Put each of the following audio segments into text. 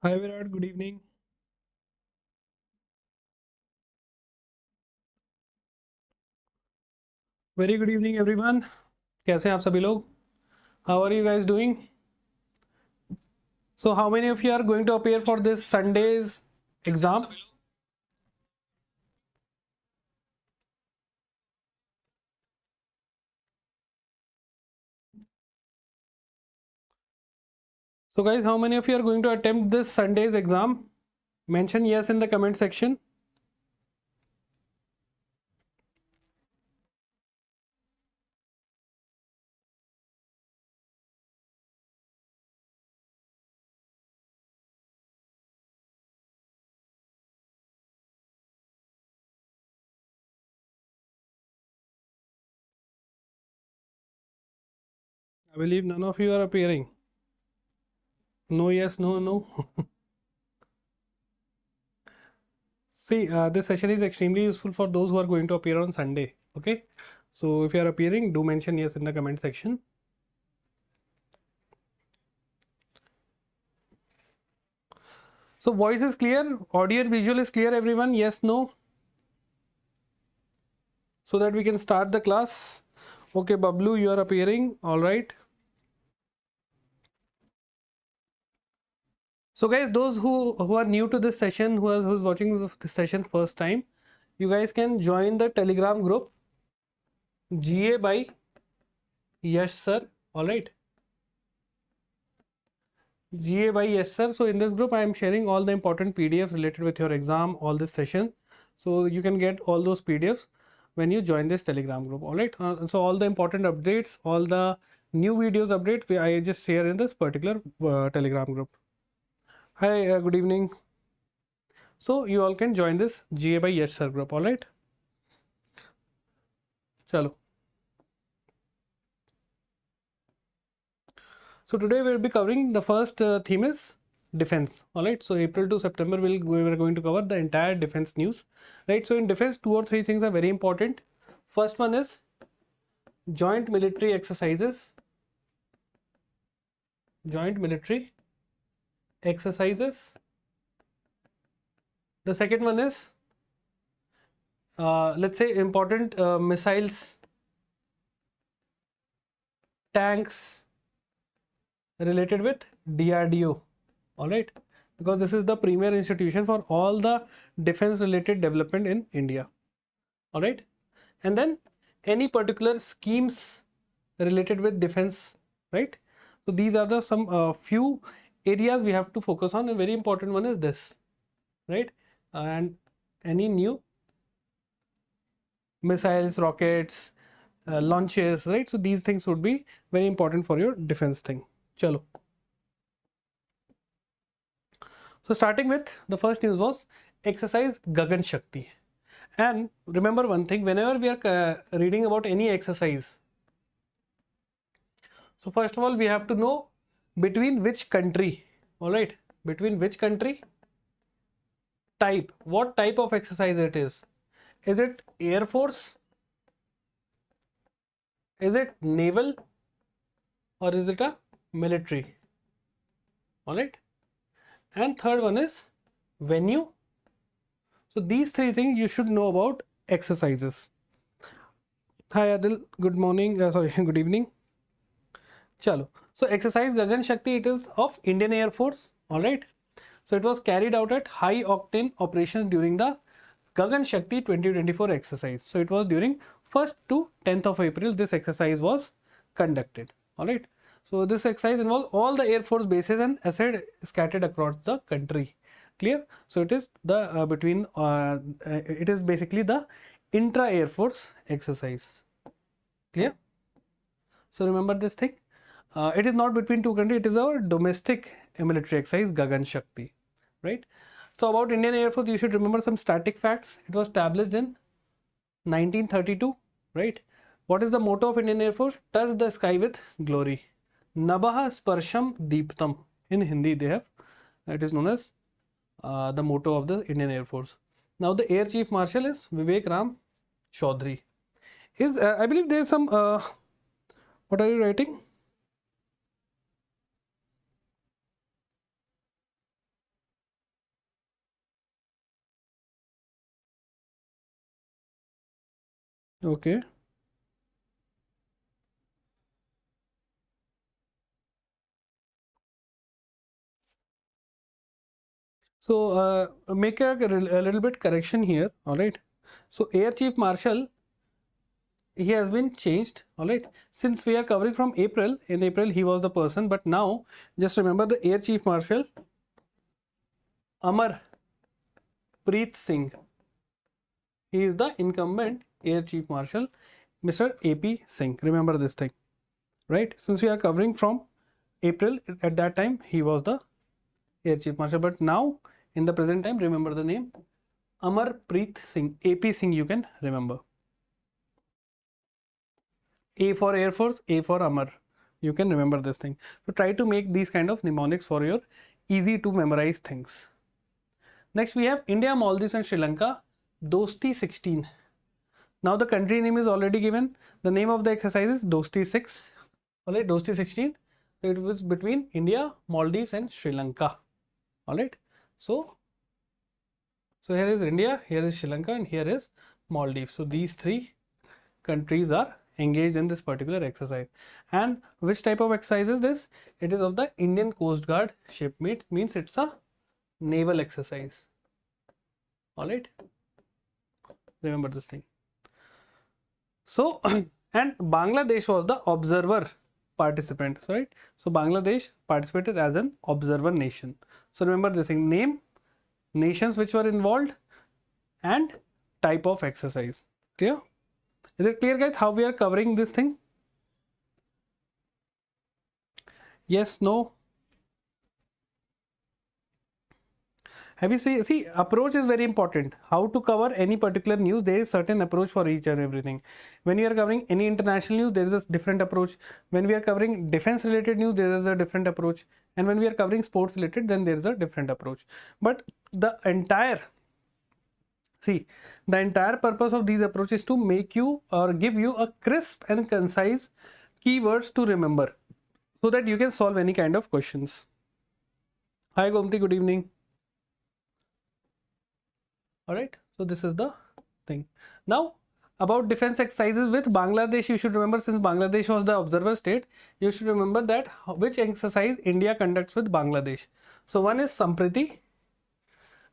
Hi Virat, good evening. Very good evening everyone. कैसे हैं आप सभी लोग? How are you guys doing? So how many of you are going to appear for this Sunday's exam? So guys, how many of you are going to attempt this Sunday's exam? Mention yes in the comment section. I believe none of you are appearing. No, yes, no, no. See, this session is extremely useful for those who are going to appear on Sunday. Okay. So if you are appearing, do mention yes in the comment section. So voice is clear, audio and visual is clear, everyone? Yes, no? So that we can start the class. Okay, Bablu, you are appearing. All right. So guys, those who are new to this session, who's watching this session first time, you guys can join the Telegram group GA by Yash sir. All right. GA by Yash sir. So in this group, I am sharing all the important PDFs related with your exam, all this session. So you can get all those PDFs when you join this Telegram group. All right. So all the important updates, all the new videos update, I just share in this particular Telegram group. Hi, good evening. So you all can join this GA by Yash sir group. All right. Chalo. So today we'll be covering the first theme is defense. All right. So April to September we are going to cover the entire defense news. Right. So in defense, 2 or 3 things are very important. First one is joint military exercises. Joint military exercises. The second one is let's say important missiles, tanks related with DRDO. All right, because this is the premier institution for all the defense related development in India. All right, and then any particular schemes related with defense, right? So these are the some few areas we have to focus on. A very important one is this, right? And any new missiles, rockets, launches, right? So these things would be very important for your defense thing. Chalo. So starting with the first news was exercise Gagan Shakti. And remember one thing, whenever we are reading about any exercise, so first of all we have to know between which country. All right, between which country, type, what type of exercise it is. Is it Air Force? Is it naval? Or is it a military? All right. And third one is venue. So these 3 things you should know about exercises. Hi Adil, good morning. Sorry, good evening. Chalo. So exercise Gagan Shakti, it is of Indian Air Force. All right. So it was carried out at high octane operations during the Gagan Shakti 2024 exercise. So it was during 1st to 10th of April this exercise was conducted. All right. So this exercise involves all the Air Force bases and assets scattered across the country. Clear? So it is the it is basically the intra Air Force exercise. Clear? So remember this thing. It is not between 2 countries. It is our domestic military exercise Gagan Shakti. Right? So about Indian Air Force, you should remember some static facts. It was established in 1932, right? What is the motto of Indian Air Force? Touch the sky with glory. Nabaha Sparsham Deeptam. In Hindi, they have. It is known as the motto of the Indian Air Force. Now the Air Chief Marshal is Vivek Ram Chaudhary. Is I believe there is some. What are you writing? Okay. So make a little bit correction here. All right. So Air Chief Marshal, he has been changed. All right. Since we are covering from April, in April he was the person, but now just remember the Air Chief Marshal Amar Preet Singh. He is the incumbent Air Chief Marshal, Mr. AP Singh. Remember this thing, right? Since we are covering from April, at that time he was the Air Chief Marshal, but now in the present time, remember the name Amar Preet Singh. AP Singh you can remember. A for Air Force, A for Amar. You can remember this thing. So try to make these kind of mnemonics for your easy to memorize things. Next we have India, Maldives and Sri Lanka, Dosti 16. Now the country name is already given. The name of the exercise is Dosti 6. Alright, Dosti 16. So it was between India, Maldives and Sri Lanka. Alright. So here is India, here is Sri Lanka and here is Maldives. So these three countries are engaged in this particular exercise. And which type of exercise is this? It is of the Indian Coast Guard ship. Means it's a naval exercise. Alright. Remember this thing. So and Bangladesh was the observer participant, right? So Bangladesh participated as an observer nation. So remember this thing, name, nations which were involved and type of exercise. Clear? Is it clear guys how we are covering this thing? Yes, no? Have you see approach is very important. How to cover any particular news, there is certain approach for each and everything. When you are covering any international news, there is a different approach. When we are covering defense related news, there is a different approach. And when we are covering sports related, then there is a different approach. But the entire purpose of these approaches is to make you or give you a crisp and concise keywords to remember so that you can solve any kind of questions. Hi Gomti, good evening. Alright, so this is the thing. Now about defense exercises with Bangladesh, you should remember, since Bangladesh was the observer state, you should remember that which exercise India conducts with Bangladesh. So one is Sampriti,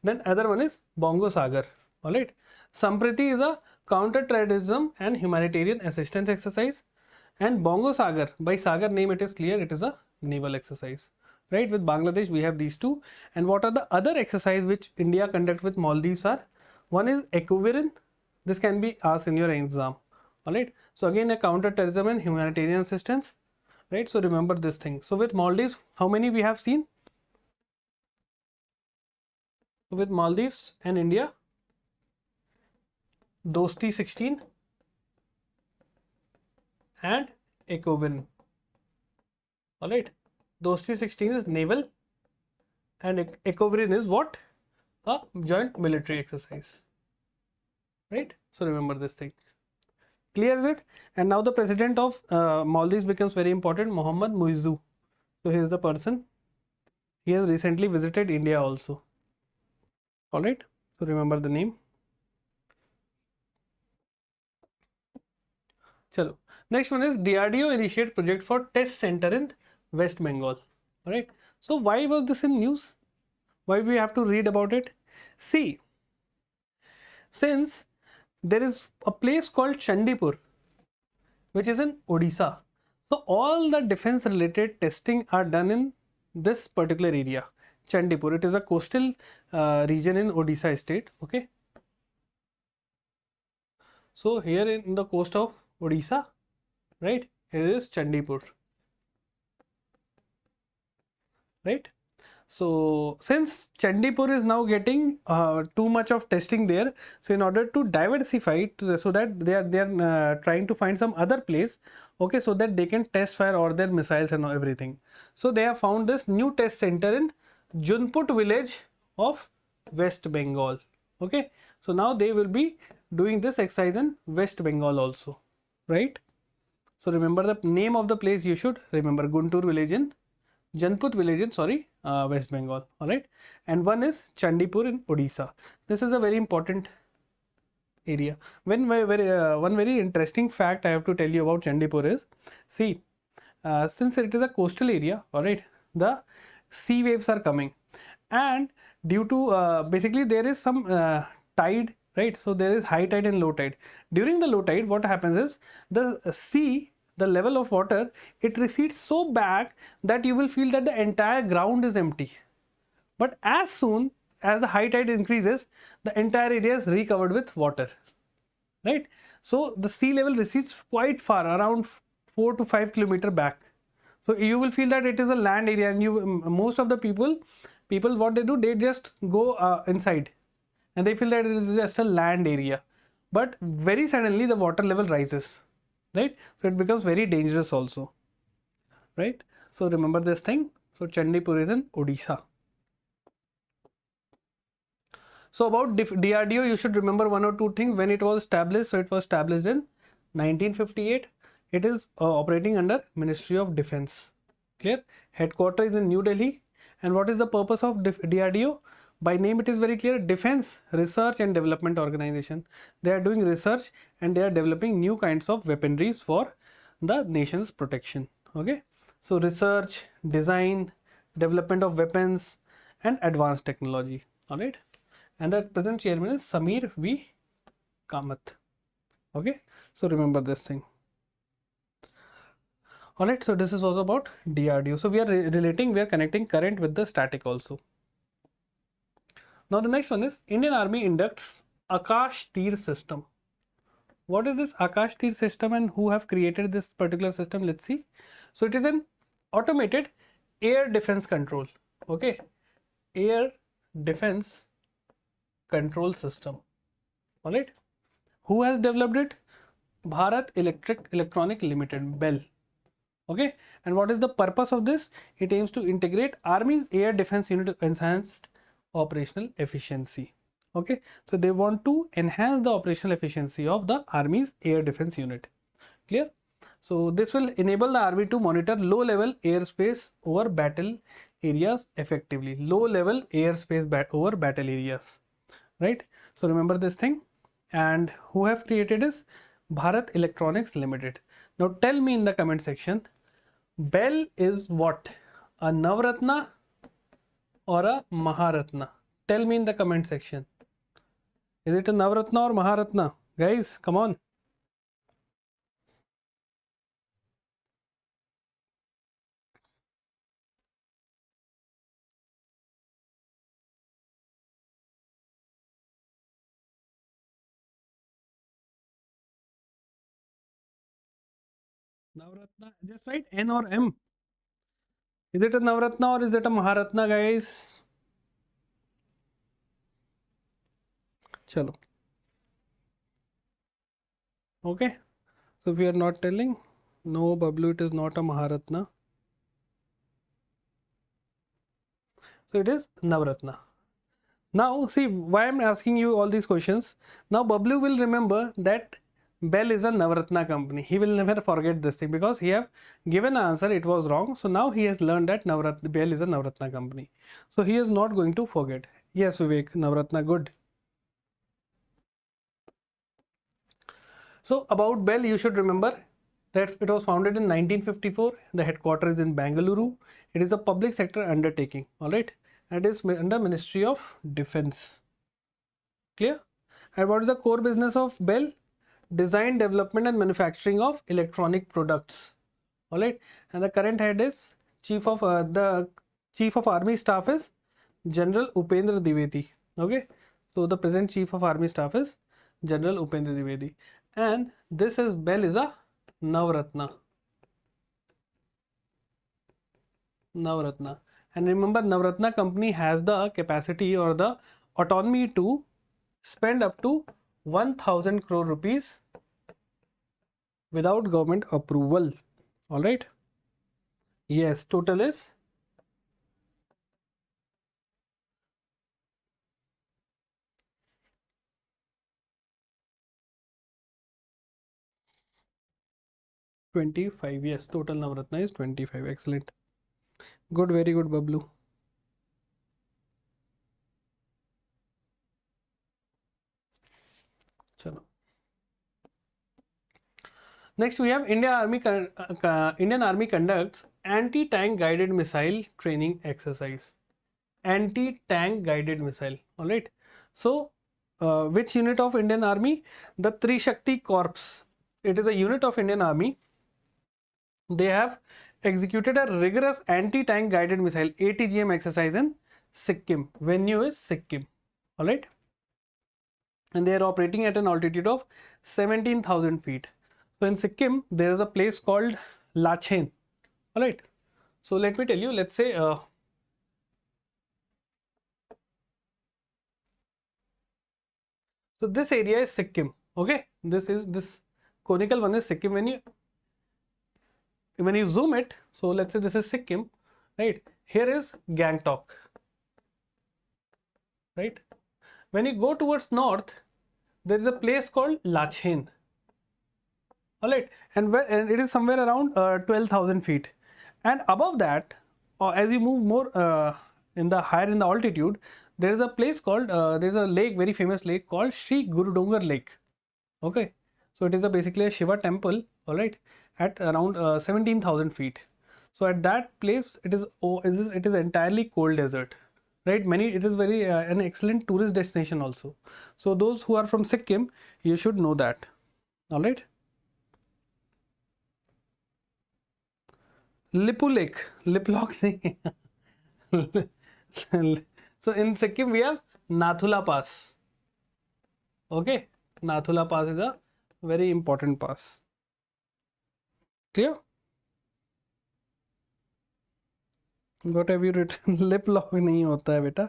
then other one is Bongo Sagar. Alright, Sampriti is a counter-terrorism and humanitarian assistance exercise, and Bongo Sagar, by Sagar name it is clear, it is a naval exercise. Right, with Bangladesh we have these two. And what are the other exercise which India conduct with Maldives are? One is Ecovirin. This can be asked in your exam. Alright, so again a counter-terrorism and humanitarian assistance. Right, so remember this thing. So with Maldives, how many we have seen? So with Maldives and India, Dosti 16 and Ecovirin. Alright. Dosti 16 is naval and Ecovirin is what? A joint military exercise. Right? So remember this thing. Clear is it? And now the president of Maldives becomes very important, Mohammad Muizzu. So he is the person. He has recently visited India also. Alright? So remember the name. Chalo. Next one is DRDO initiate project for test center in West Bengal. Alright, so why was this in news? Why we have to read about it? See, since there is a place called Chandipur which is in Odisha, so all the defense related testing are done in this particular area, Chandipur. It is a coastal region in Odisha state. Okay, so here in the coast of Odisha, right, here is Chandipur. Right, so since Chandipur is now getting too much of testing there, so in order to diversify so that they are trying to find some other place, okay, so that they can test fire all their missiles and everything. So they have found this new test center in Junput village of West Bengal. Okay, so now they will be doing this exercise in West Bengal also. Right, so remember the name of the place, you should remember Guntur village in Janput village in West Bengal. Alright, and one is Chandipur in Odisha. This is a very important area. One very interesting fact I have to tell you about Chandipur is, see, since it is a coastal area, all right, the sea waves are coming, and due to basically there is some tide, right? So there is high tide and low tide. During the low tide, what happens is the sea, the level of water, it recedes so back that you will feel that the entire ground is empty. But as soon as the high tide increases, the entire area is recovered with water, right? So the sea level recedes quite far, around 4 to 5 kilometer back. So you will feel that it is a land area, and most of the people what they do, they just go inside, and they feel that it is just a land area. But very suddenly the water level rises, right? So it becomes very dangerous also, right? So remember this thing. So Chandipur is in Odisha. So about DRDO, you should remember one or two things when it was established. So it was established in 1958. It is operating under Ministry of Defense. Clear? Headquarters is in New Delhi. And what is the purpose of DRDO? By name it is very clear: Defense Research and Development Organization. They are doing research and they are developing new kinds of weaponries for the nation's protection. Okay. So research, design, development of weapons and advanced technology. Alright. And the present chairman is Samir V. Kamath. Okay. So remember this thing. Alright, so this is also about DRDO. So we are we are connecting current with the static also. Now the next one is Indian Army inducts Akash Tir system. What is this Akash Tir system and who have created this particular system? Let's see. So it is an automated air defense control. Okay. Air defense control system. Alright. Who has developed it? Bharat Electronic Limited, BEL. Okay, and what is the purpose of this? It aims to integrate Army's air defense unit enhanced operational efficiency. Okay, so they want to enhance the operational efficiency of the Army's air defense unit. Clear? So this will enable the Army to monitor low level airspace over battle areas effectively. Low level airspace over battle areas. Right? So remember this thing. And who have created is Bharat Electronics Limited. Now tell me in the comment section, BEL is what? A Navratna or a Maharatna? Tell me in the comment section. Is it a Navratna or Maharatna? Guys, come on. Navratna, just write N or M. Is it a Navratna or is it a Maharatna, guys? Chalo. Okay. So we are not telling. No, Bablu, it is not a Maharatna. So it is Navratna. Now, see why I'm asking you all these questions. Now, Bablu will remember that BEL is a Navratna company. He will never forget this thing because he have given an answer, it was wrong. So now he has learned that BEL is a Navratna company. So he is not going to forget. Yes, Vivek, Navratna, good. So about BEL, you should remember that it was founded in 1954. The headquarters is in Bengaluru. It is a public sector undertaking. All right. And it is under Ministry of Defense. Clear? And what is the core business of BEL? Design, development and manufacturing of electronic products. All right. And the current head is the Chief of Army Staff is General Upendra Dwivedi. Okay. So the present Chief of Army Staff is General Upendra Dwivedi. And this is BEL is a Navratna. Navratna. And remember, Navratna company has the capacity or the autonomy to spend up to 1000 crore rupees without government approval. All right. Yes, total is 25. Yes, total Navratna is 25. Excellent. Good, very good, Bablu. Chalo. Next we have Indian Army conducts anti-tank guided missile training exercise. Anti-tank guided missile. All right. So, which unit of Indian Army? The Trishakti Corps. It is a unit of Indian Army. They have executed a rigorous anti-tank guided missile ATGM exercise in Sikkim. Venue is Sikkim. All right. And they are operating at an altitude of 17,000 feet. So in Sikkim, there is a place called Lachen. All right. So let me tell you, let's say, so this area is Sikkim. Okay. This conical one is Sikkim. When you zoom it, so let's say this is Sikkim, right? Here is Gangtok, right? When you go towards north, there is a place called Lachen. All right, and it is somewhere around 12,000 feet, and above that, as you move more higher in the altitude, there is a place called there is a lake, very famous lake called Sri Gurudungar Lake. Okay, so it is basically a Shiva temple. All right, at around 17,000 feet. So at that place, it is entirely cold desert. Right, it is very an excellent tourist destination also. So those who are from Sikkim, you should know that. All right. Lipu Lake, Liplok. So in Sikkim we have Nathula Pass. Okay, Nathula Pass is a very important pass. Clear? What have you written? Lip lock नहीं होता है बेटा.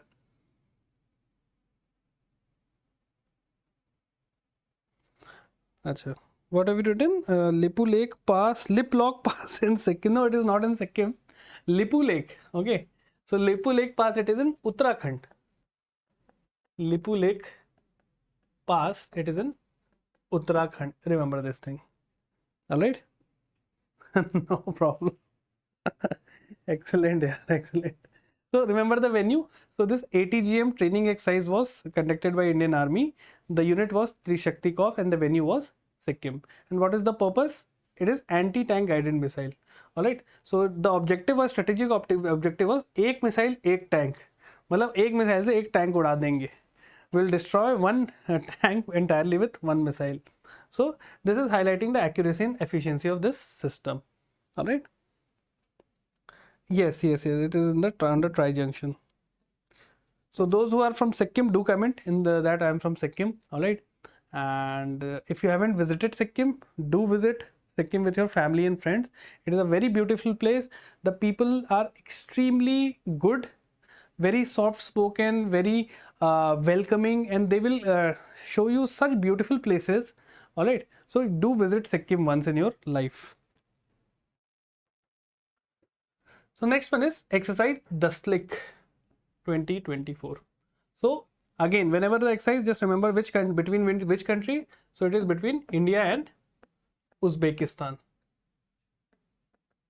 अच्छा. What have you written? Lipu Lake Pass, Lip Lock Pass in Sikkim. No, it is not in Sikkim. Lipu Lake. Okay. So Lipu Lake Pass, it is in Uttarakhand. Lipu Lake Pass, it is in Uttarakhand. Remember this thing. All right. No problem. Excellent, yeah, excellent. So remember the venue. So this ATGM training exercise was conducted by Indian Army. The unit was Trishakti Corps and the venue was Sikkim. And what is the purpose? It is anti-tank guided missile. All right. So the objective was strategic objective was एक missile एक tank. मतलब एक missile से एक tank उड़ा देंगे. Will destroy one tank entirely with one missile. So this is highlighting the accuracy and efficiency of this system. All right. Yes. It is in the under tri-junction. So those who are from Sikkim, do comment in that I am from Sikkim. All right. And if you haven't visited Sikkim, do visit Sikkim with your family and friends. It is a very beautiful place. The people are extremely good, very soft spoken, very welcoming, and they will show you such beautiful places. All right. So do visit Sikkim once in your life. So next one is exercise Dastlik 2024. So again, whenever the exercise, just remember between which country. So it is between India and Uzbekistan.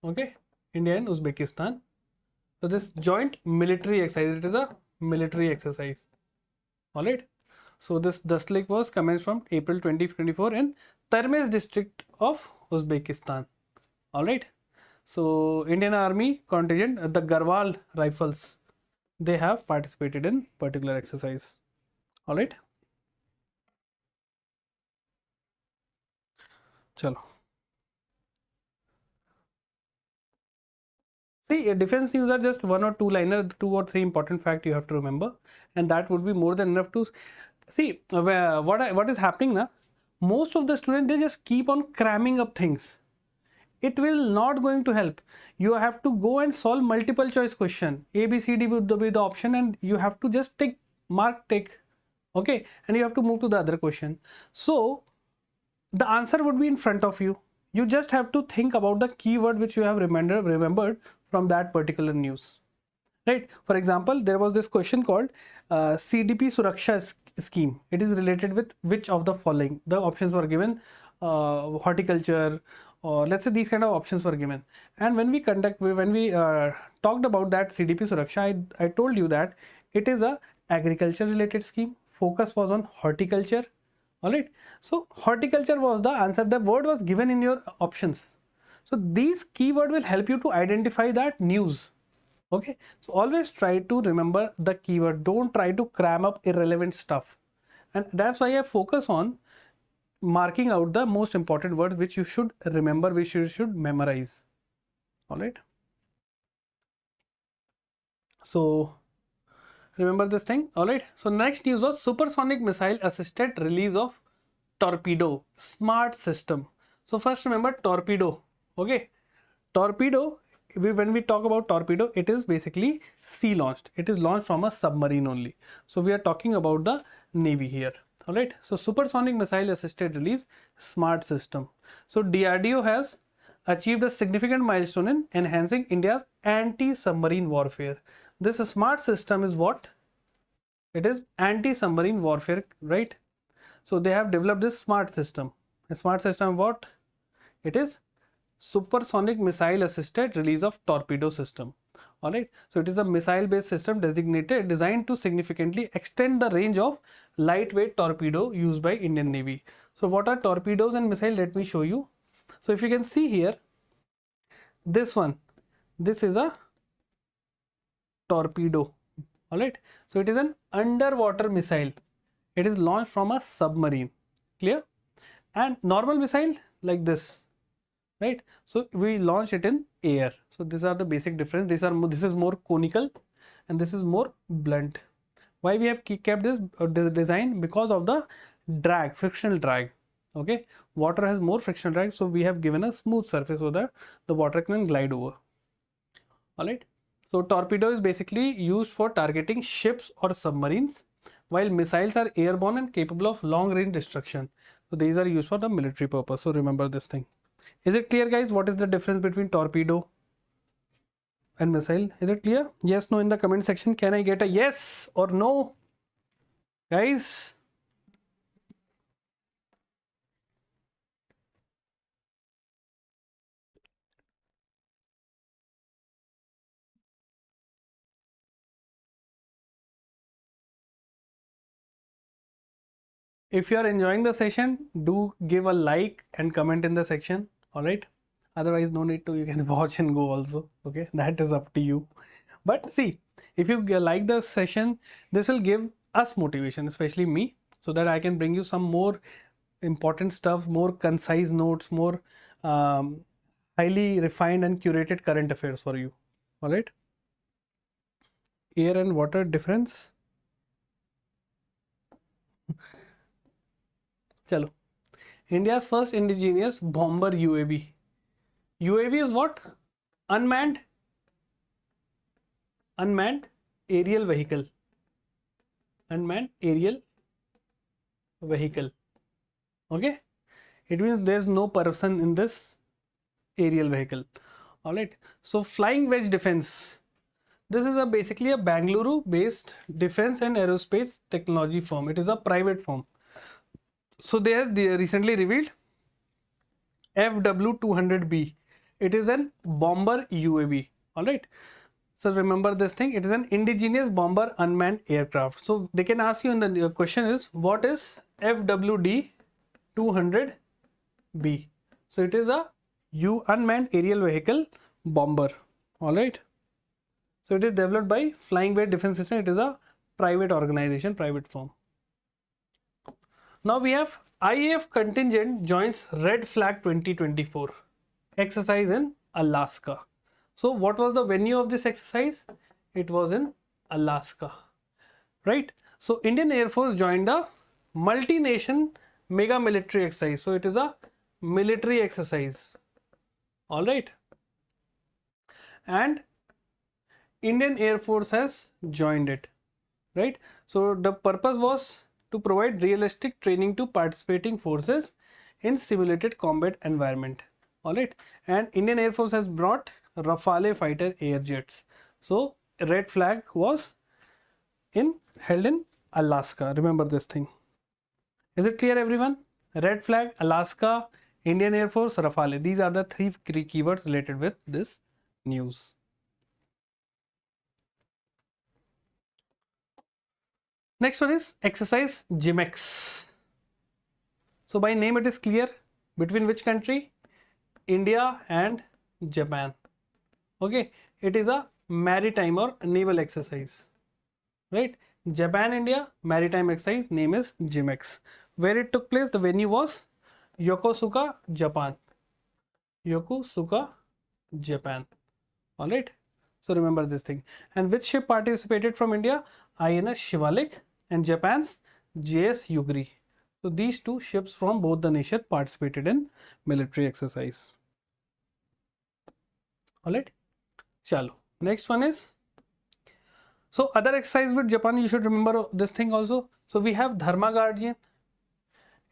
Okay, India and Uzbekistan. So this joint military exercise, it is a military exercise. All right. So this Dastlik was commenced from April 2024 in Termez district of Uzbekistan. All right. So Indian Army contingent, the Garhwal Rifles, they have participated in particular exercise. All right. Chalo. See, defense news are just one or two liner, 2 or 3 important facts you have to remember, and that would be more than enough to see what is happening now. Most of the students, they just keep on cramming up things. It will not going to help. You have to go and solve multiple choice question. A, B, C, D would be the option, and you have to just tick, mark, tick. Okay, and you have to move to the other question. So the answer would be in front of you. You just have to think about the keyword which you have remembered from that particular news. Right? For example, there was this question called CDP Suraksha scheme. It is related with which of the following? The options were given: horticulture, or let's say these kind of options were given. And when we talked about that CDP Suraksha, I told you that it is a agriculture related scheme. Focus was on horticulture. All right. So horticulture was the answer. The word was given in your options. So these keyword will help you to identify that news. Okay. So always try to remember the keyword. Don't try to cram up irrelevant stuff. And that's why I focus on marking out the most important words which you should remember, which you should memorize. All right. So remember this thing. All right. So next news was supersonic missile assisted release of torpedo smart system. So first remember torpedo. Okay. Torpedo, when we talk about torpedo, it is basically sea launched. It is launched from a submarine only. So we are talking about the Navy here. All right. So supersonic missile assisted release smart system. So DRDO has achieved a significant milestone in enhancing India's anti-submarine warfare. This smart system is what? It is anti-submarine warfare, right? So they have developed this smart system. A smart system what? It is supersonic missile assisted release of torpedo system. All right. So it is a missile based system designed to significantly extend the range of lightweight torpedo used by Indian Navy. So what are torpedoes and missile? Let me show you. So if you can see here, this one, this is a torpedo. All right. So it is an underwater missile. It is launched from a submarine. Clear? And normal missile like this, right? So we launch it in air. So these are the basic difference. This is more conical and this is more blunt. Why we have kept this design? Because of the drag, frictional drag. Okay, water has more frictional drag, so we have given a smooth surface so that the water can glide over. All right. So torpedo is basically used for targeting ships or submarines, while missiles are airborne and capable of long range destruction. So these are used for the military purpose. So remember this thing. Is it clear, guys? What is the difference between torpedo and missile? Is it clear? Yes, no in the comment section. Can I get a yes or no, guys? If you are enjoying the session, do give a like and comment in the section. All right. Otherwise, no need to. You can watch and go also. Okay, that is up to you. But see, if you like the session, this will give us motivation, especially me, so that I can bring you some more important stuff, more concise notes, more highly refined and curated current affairs for you. All right. Air and water difference. Chalo. India's first indigenous bomber UAV. UAV is what? Unmanned aerial vehicle. Unmanned aerial vehicle. Okay. It means there's no person in this aerial vehicle. All right. So flying wedge defense. This is basically a Bangalore based defense and aerospace technology firm. It is a private firm. So they recently revealed FW200B. It is an bomber UAV. All right. So remember this thing. It is an indigenous bomber unmanned aircraft. So they can ask you in the question is what is FWD200B? So it is a unmanned aerial vehicle bomber. All right. So it is developed by Flying Wedge Defense System. It is a private organization, private firm. Now we have IAF contingent joins Red Flag 2024 exercise in Alaska. So what was the venue of this exercise? It was in Alaska, right? So Indian Air Force joined the multi-nation mega military exercise. So it is a military exercise. All right. And Indian Air Force has joined it, right? So the purpose was to provide realistic training to participating forces in simulated combat environment. All right. And Indian Air Force has brought Rafale fighter air jets. So Red Flag was held in Alaska. Remember this thing. Is it clear, everyone? Red Flag, Alaska, Indian Air Force, Rafale. These are the three keywords related with this news. Next one is exercise GMX. So by name it is clear. Between which country? India and Japan. Okay, it is a maritime or naval exercise, right? Japan India maritime exercise, name is JIMEX. Where it took place, the venue was Yokosuka, Japan. Yokosuka, Japan. All right. So remember this thing. And which ship participated from India? INS Shivalik and Japan's JS Yugri. So these two ships from both the nations participated in military exercise. All right. Chalo. Next one is, so other exercise with Japan, you should remember this thing also. So we have Dharma Guardian.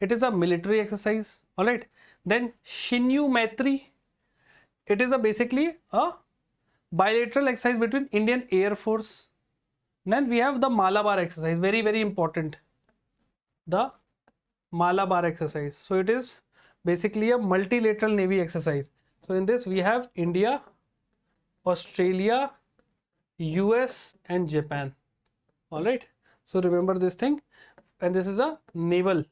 It is a military exercise. All right. Then Shinyu Maitri. It is basically a bilateral exercise between Indian Air Force. Then we have the Malabar exercise, very, very important. The Malabar exercise. So it is basically a multilateral navy exercise. So in this we have India, Australia, US and Japan. All right. So remember this thing. And this is a naval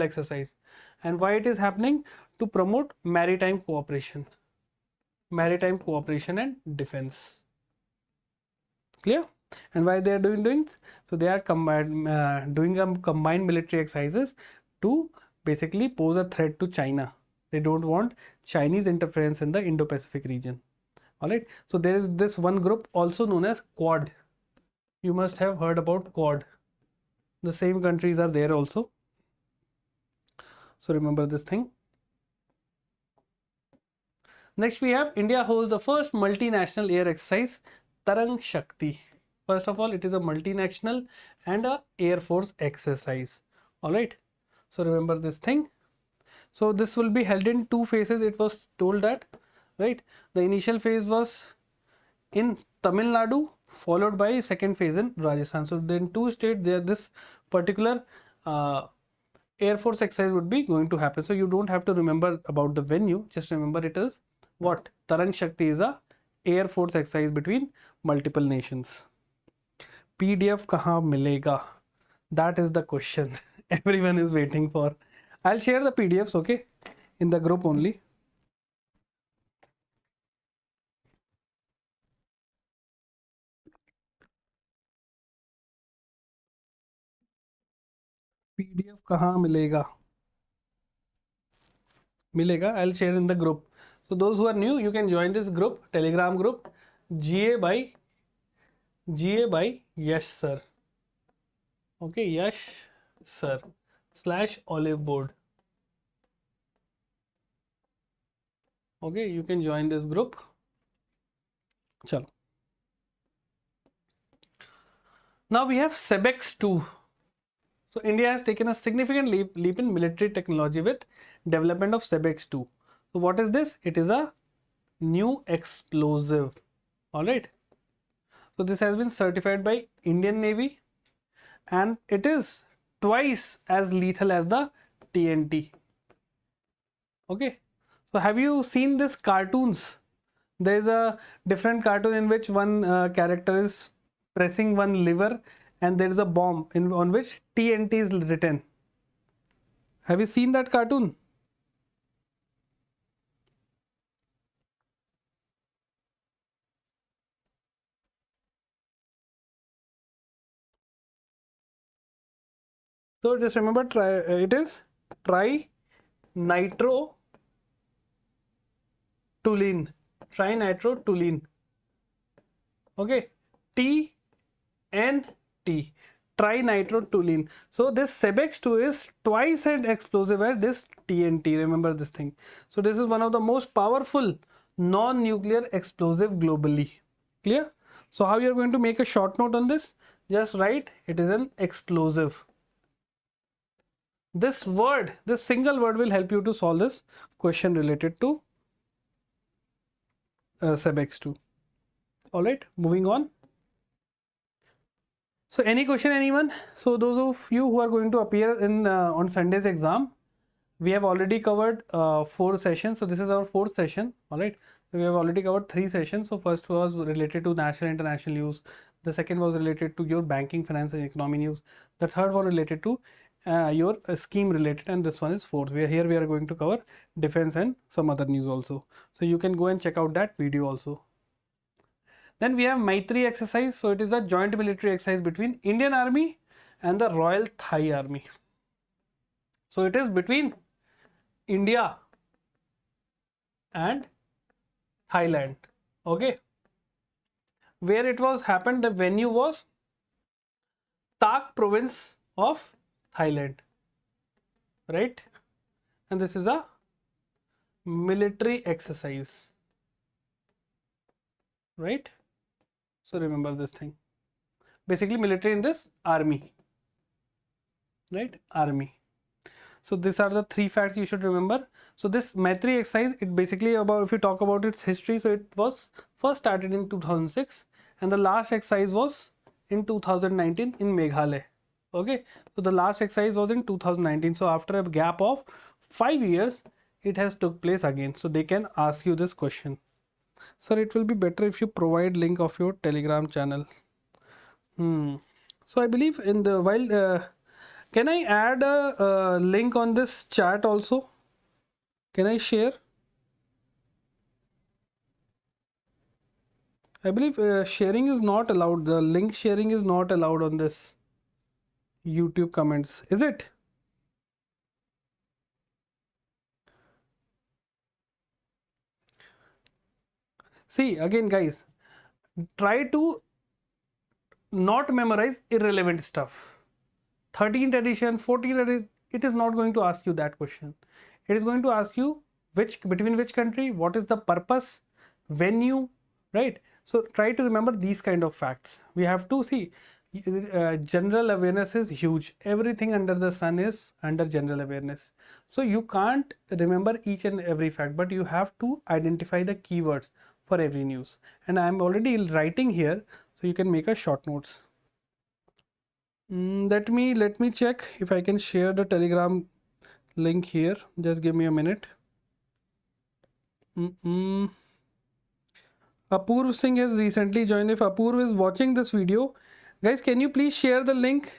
exercise. And why it is happening? To promote maritime cooperation and defense. Clear? And why they are doing? So they are doing a combined military exercises to basically pose a threat to China. They don't want Chinese interference in the Indo-Pacific region. All right. So there is this one group also known as Quad. You must have heard about Quad. The same countries are there also. So remember this thing. Next we have India holds the first multinational air exercise, Tarang Shakti. First of all, it is a multinational and a air force exercise. All right. So remember this thing. So this will be held in two phases. It was told that, right? The initial phase was in Tamil Nadu, followed by second phase in Rajasthan. So then two states there, this particular air force exercise would be going to happen. So you don't have to remember about the venue. Just remember it is what? Tarang Shakti is a air force exercise between multiple nations. PDF kahan milega? That is the question everyone is waiting for. I'll share the PDFs, okay, in the group only. PDF kahan milega? I'll share in the group. So those who are new, you can join this group, Telegram group, GA by Yash sir. Okay, Yash sir / Oliveboard. Okay, you can join this group. Chalo. Now we have SEBEX 2. So India has taken a significant leap in military technology with development of SEBEX 2. So what is this? It is a new explosive. All right. So this has been certified by Indian Navy and it is twice as lethal as the TNT. Okay. So have you seen this cartoons? There is a different cartoon in which one character is pressing one lever and there is a bomb on which TNT is written. Have you seen that cartoon? So just remember, it is trinitrotoluene. Okay, TNT, trinitrotoluene. So this SEBEX 2 is twice as explosive as this TNT. Remember this thing. So this is one of the most powerful non-nuclear explosive globally. Clear? So how you are going to make a short note on this? Just write it is an explosive. This single word will help you to solve this question related to SEBEX 2. All right, moving on. So any question, anyone? So those of you who are going to appear in on Sunday's exam, we have already covered 4 sessions. So this is our 4th session. All right. So we have already covered 3 sessions. So first was related to national and international news. The second was related to your banking, finance and economy news. The third was related to your scheme related, and this one is fourth. We are going to cover defense and some other news also. So you can go and check out that video also. Then we have Maitri exercise. So it is a joint military exercise between Indian Army and the Royal Thai Army. So it is between India and Thailand. Okay. Where it was happened, the venue was Tak province of Thailand. Right. And this is a military exercise. Right. So remember this thing. Basically military in this army. Right. Army. So these are the three facts you should remember. So this Maitri exercise, it basically about, if you talk about its history, so it was first started in 2006 and the last exercise was in 2019 in Meghalaya. Okay, so the last exercise was in 2019. So after a gap of 5 years, it has took place again. So they can ask you this question. Sir, it will be better if you provide link of your Telegram channel. So I believe in the while. Can I add a link on this chat also? Can I share? I believe sharing is not allowed. The link sharing is not allowed on this YouTube comments. Is it? See, again, guys, try to not memorize irrelevant stuff. 13th edition, 14th edition, it is not going to ask you that question. It is going to ask you between which country, what is the purpose, venue, right? So try to remember these kind of facts. We have to see general awareness is huge. Everything under the sun is under general awareness. So you can't remember each and every fact, but you have to identify the keywords for every news. And I am already writing here, so you can make a short notes. Let me check if I can share the Telegram link here. Just give me a minute. Apurv Singh has recently joined. If Apurv is watching this video, guys, can you please share the link?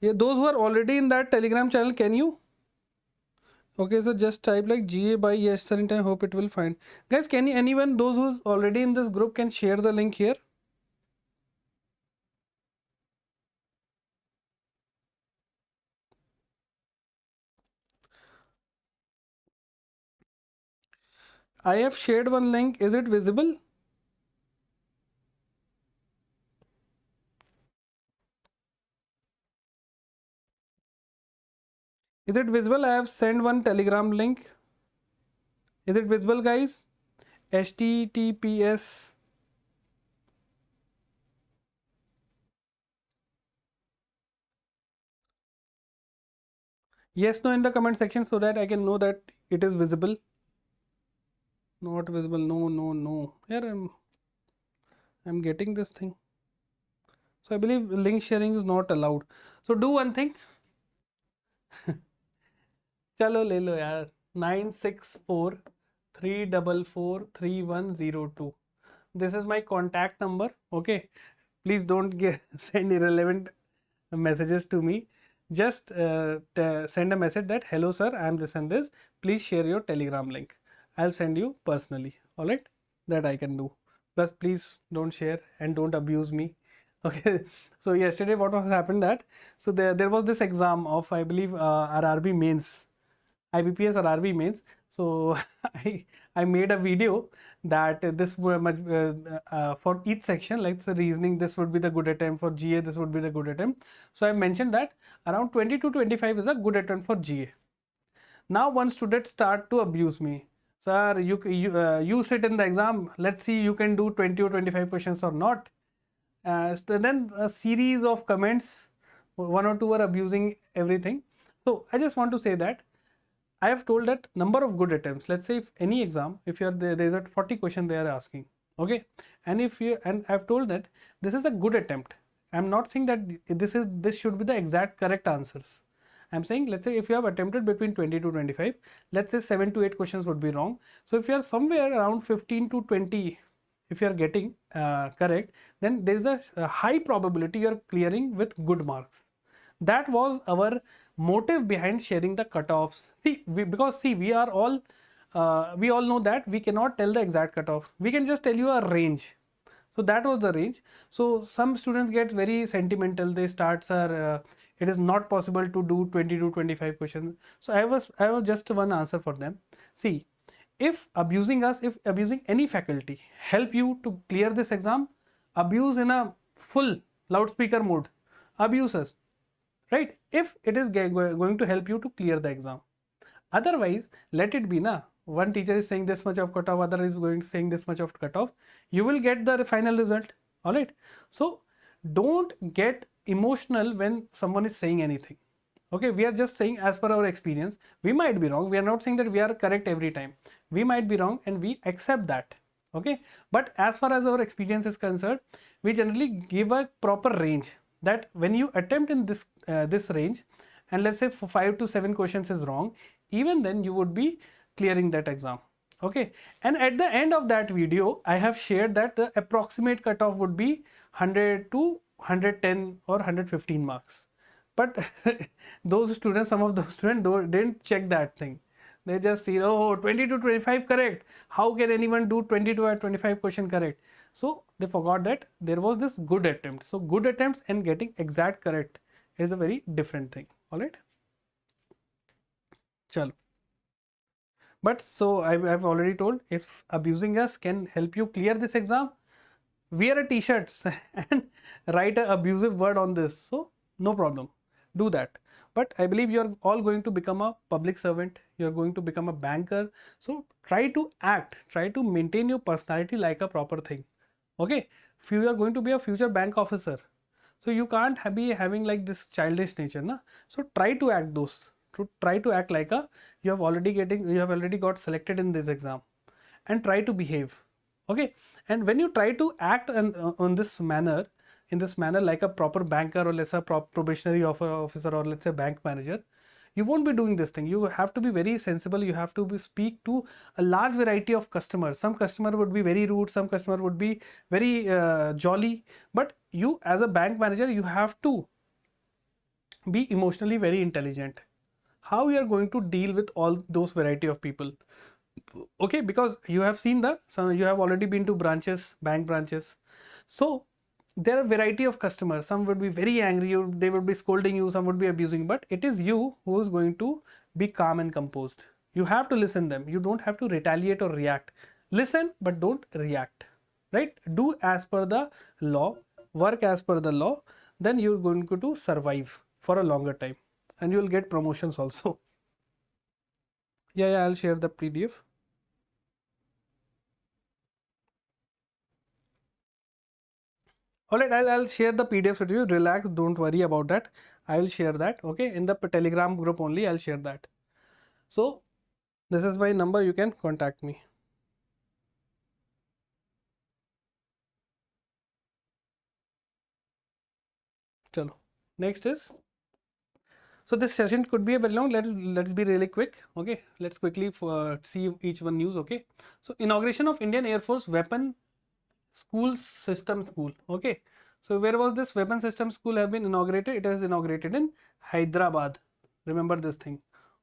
Yeah, those who are already in that Telegram channel, can you? Okay, so just type like GA by Yash sir in time. Hope it will find. Guys, can you, anyone, those who's already in this group, can share the link here? I have shared one link. Is it visible? Is it visible? I have sent one Telegram link. Is it visible, guys? HTTPS. Yes, no in the comment section so that I can know that it is visible. Not visible. No. Here I'm getting this thing. So I believe link sharing is not allowed. So do one thing. Chalo le lo yaar. 964-344-3102. This is my contact number. Okay. Please don't send irrelevant messages to me. Just send a message that hello sir, I am this and this. Please share your Telegram link. I'll send you personally. All right, that I can do. But please don't share and don't abuse me. Okay. So yesterday what was happened that, so there was this exam of, I believe, RRB mains, IBPS RRB mains. So I made a video that this for each section, like so reasoning, this would be the good attempt, for GA this would be the good attempt. So I mentioned that around 20 to 25 is a good attempt for GA. Now one student start to abuse me. Sir, you sit in the exam, let's see you can do 20 or 25 questions or not. So then a series of comments, one or two are abusing everything. So I just want to say that I have told that number of good attempts. Let's say if any exam, if you're there's a 40 question they are asking, okay, and I've told that this is a good attempt. I'm not saying that this should be the exact correct answers. I'm saying, let's say if you have attempted between 20 to 25, let's say 7 to 8 questions would be wrong. So if you are somewhere around 15 to 20, if you are getting correct, then there is a high probability you are clearing with good marks. That was our motive behind sharing the cutoffs. See, we are all we all know that we cannot tell the exact cutoff. We can just tell you a range. So that was the range. So some students get very sentimental. They start, sir, it is not possible to do 20 to 25 questions. So I was just one answer for them. See, if abusing us, if abusing any faculty help you to clear this exam, abuse in a full loudspeaker mode, abuse us, right? If it is going to help you to clear the exam. Otherwise, let it be na. One teacher is saying this much of cutoff, other is going to saying this much of cutoff. You will get the final result. All right. So don't get emotional when someone is saying anything. Okay, we are just saying as per our experience. We might be wrong. We are not saying that we are correct every time. We might be wrong and we accept that. Okay, but as far as our experience is concerned, we generally give a proper range, that when you attempt in this range, and let's say for 5 to 7 questions is wrong, even then you would be clearing that exam. Okay, and at the end of that video I have shared that the approximate cutoff would be 100 to 110 or 115 marks. But those students, some of those students didn't check that thing. They just see, oh, 20 to 25 correct. How can anyone do 20 to 25 question correct? So they forgot that there was this good attempt. So good attempts and getting exact correct is a very different thing. All right. Chalo. But so I've already told, if abusing us can help you clear this exam, wear a t-shirts and write an abusive word on this. So no problem. Do that. But I believe you're all going to become a public servant. You're going to become a banker. So try to act, try to maintain your personality like a proper thing. Okay. You are going to be a future bank officer. So you can't be having like this childish nature. Na? So try to act those. Try to act like a you have already got selected in this exam, and try to behave. Okay. And when you try to act on this manner, in this manner like a proper banker, or let's say probationary officer, or let's say bank manager, you won't be doing this thing. You have to be very sensible. You have to speak to a large variety of customers. Some customer would be very rude, some customer would be very jolly, but you as a bank manager, you have to be emotionally very intelligent. How you are going to deal with all those variety of people? Okay, because you have seen you have already been to branches, bank branches. So there are variety of customers. Some would be very angry, they would be scolding you, some would be abusing, but it is you who is going to be calm and composed. You have to listen them. You don't have to retaliate or react. Listen, but don't react, right? Do as per the law, work as per the law, then you're going to survive for a longer time, and you'll get promotions also. Yeah, I'll share the PDF. All right, I'll share the PDF with you. Relax, don't worry about that. I will share that. Okay, in the Telegram group only, I'll share that. So this is my number. You can contact me. Chalo. Next is. So this session could be a very long. Let's be really quick. Okay, let's quickly see each one news. Okay, so inauguration of Indian Air Force Weapon System School. Okay, so where was this weapon system school have been inaugurated? It is inaugurated in Hyderabad. Remember this thing.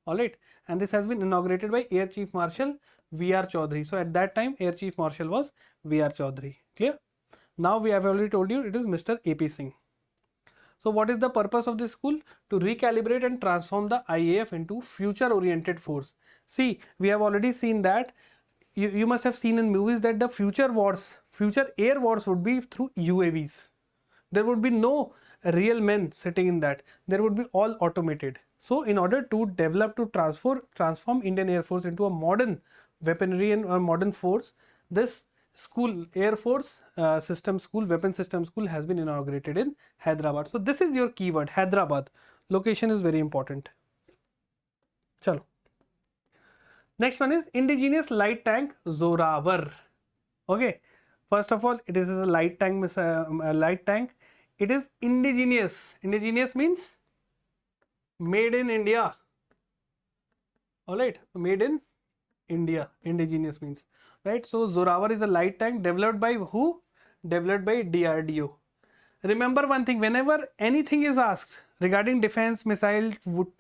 All right, and this has been inaugurated by Air Chief Marshal V.R. Chaudhary. So at that time, Air Chief Marshal was V.R. Chaudhary. Clear? Now we have already told you it is Mr. A.P. Singh. So what is the purpose of this school? To recalibrate and transform the IAF into future-oriented force. See, we have already seen that. You must have seen in movies that the future air wars would be through UAVs. There would be no real men sitting in that. There would be all automated. So in order to develop, to transform Indian Air Force into a modern weaponry and a modern force, this school, Air Force System School, Weapon System School, has been inaugurated in Hyderabad. So this is your keyword, Hyderabad. Location is very important. Chalo. Next one is indigenous light tank Zorawar. Okay, first of all, it is a light tank. Light tank. It is indigenous. Indigenous means made in India. All right, made in India. Indigenous means, right? So Zorawar is a light tank developed by who? Developed by DRDO. remember one thing, whenever anything is asked regarding defense, missile,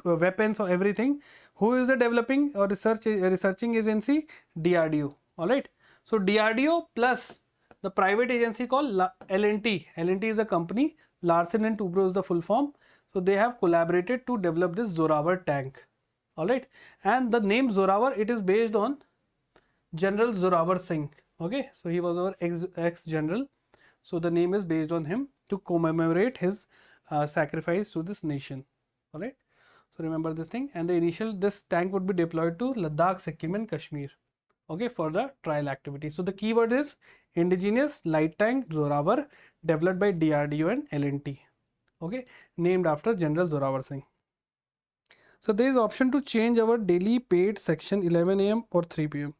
weapons or everything, who is the developing or researching agency? DRDO. All right. So DRDO plus the private agency called L&T. L&T is a company. Larsen and Toubro is the full form. So they have collaborated to develop this Zorawar tank. All right. And the name Zorawar, it is based on General Zorawar Singh. Okay. So he was our ex-general. So the name is based on him to commemorate his sacrifice to this nation. All right. So remember this thing. And this tank would be deployed to Ladakh, Sikkim and Kashmir. Okay, for the trial activity. So the keyword is indigenous light tank Zorawar, developed by DRDO and L&T. Okay, named after General Zorawar Singh. So there is option to change our daily paid section 11 AM or 3 PM.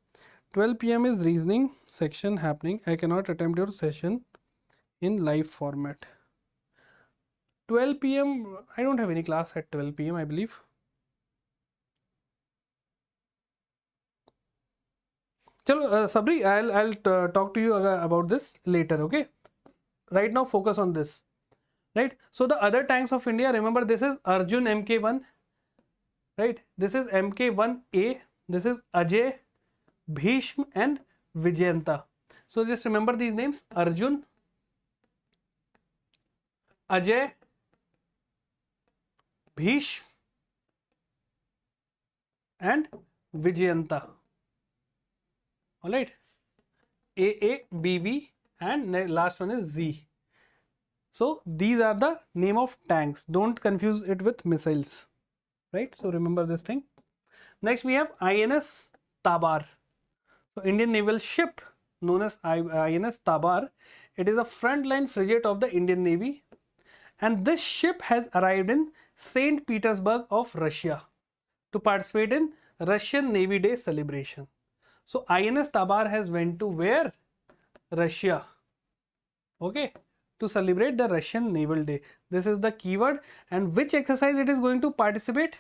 12 PM is reasoning section happening. I cannot attempt your session in live format. 12 PM, I don't have any class at 12 PM, I believe. Sabri, I'll talk to you about this later. Okay, right now focus on this. Right, so the other tanks of India, remember this is Arjun MK1, right? This is MK1A, this is Ajay, Bhishma and Vijayanta. So just remember these names: Arjun, Ajay, Bhishma and Vijayanta. All right, AA, BB and last one is Z. So these are the name of tanks. Don't confuse it with missiles, right? So remember this thing. Next we have INS Tabar. So Indian naval ship known as INS Tabar. It is a frontline frigate of the Indian Navy, and this ship has arrived in St. Petersburg of Russia to participate in Russian Navy Day celebration. So INS Tabar has went to where? Russia. Okay, to celebrate the Russian Naval Day. This is the keyword. And which exercise it is going to participate?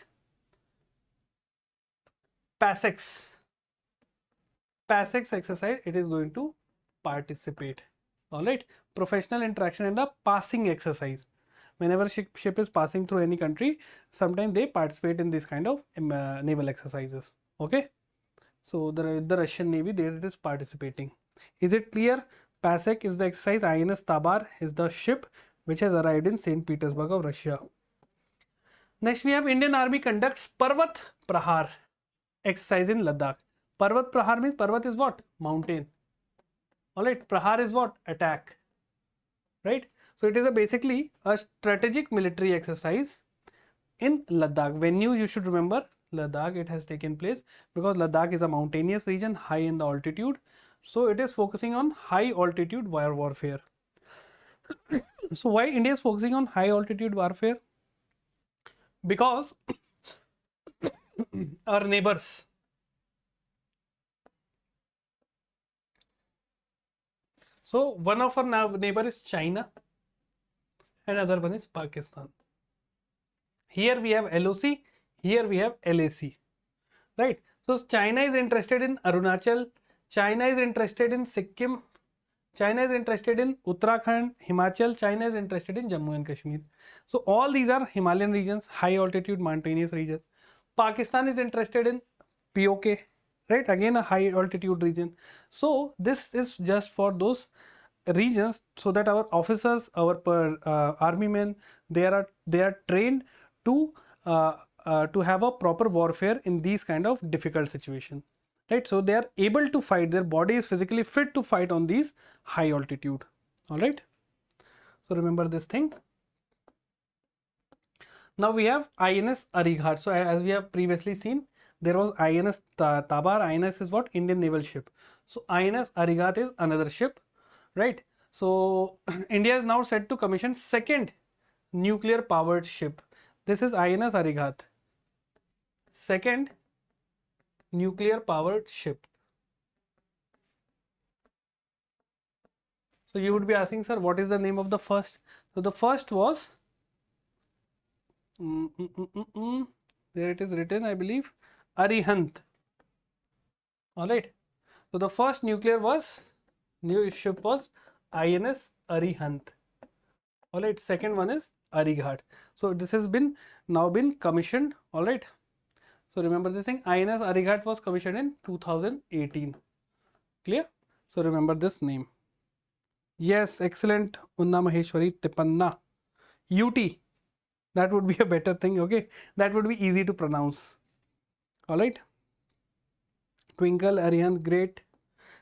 PASEX. PASEX exercise it is going to participate. All right, professional interaction and the passing exercise. Whenever ship is passing through any country, sometimes they participate in this kind of naval exercises. Okay, so the Russian Navy, there it is participating. Is it clear? PASEC is the exercise. INS Tabar is the ship which has arrived in St. Petersburg of Russia. Next we have Indian Army conducts Parvat Prahar exercise in Ladakh. Parvat Prahar means Parvat is what? Mountain. Alright, Prahar is what? Attack. Right? So it is basically a strategic military exercise in Ladakh. Venue you should remember Ladakh, it has taken place because Ladakh is a mountainous region high in the altitude. So it is focusing on high altitude warfare. So why India is focusing on high altitude warfare? Because our neighbors, so one of our neighbor is China and other one is Pakistan. Here we have LOC, here we have LAC, right? So China is interested in Arunachal, China is interested in Sikkim, China is interested in Uttarakhand, Himachal, China is interested in Jammu and Kashmir. So all these are Himalayan regions, high altitude mountainous regions. Pakistan is interested in POK, right? Again a high altitude region. So this is just for those regions so that our officers, our army men, they are trained to have a proper warfare in these kind of difficult situations. Right, so they are able to fight, their body is physically fit to fight on these high altitude. All right, so remember this thing. Now we have INS Arighat. So as we have previously seen, there was INS Tabar. INS is what? Indian naval ship. So INS Arighat is another ship, right? So India is now set to commission second nuclear powered ship. This is INS Arighat, second nuclear powered ship. So you would be asking, sir, what is the name of the first? So the first was there it is written, I believe, Arihant. All right, so the first new ship was INS Arihant. All right, second one is Arighat. So this has been now been commissioned. All right, so remember this thing, INS Arighat was commissioned in 2018. Clear? So remember this name. Yes, excellent. Unna Maheshwari Tipanna. UT. That would be a better thing. Okay, that would be easy to pronounce. All right. Twinkle, Arihant, great.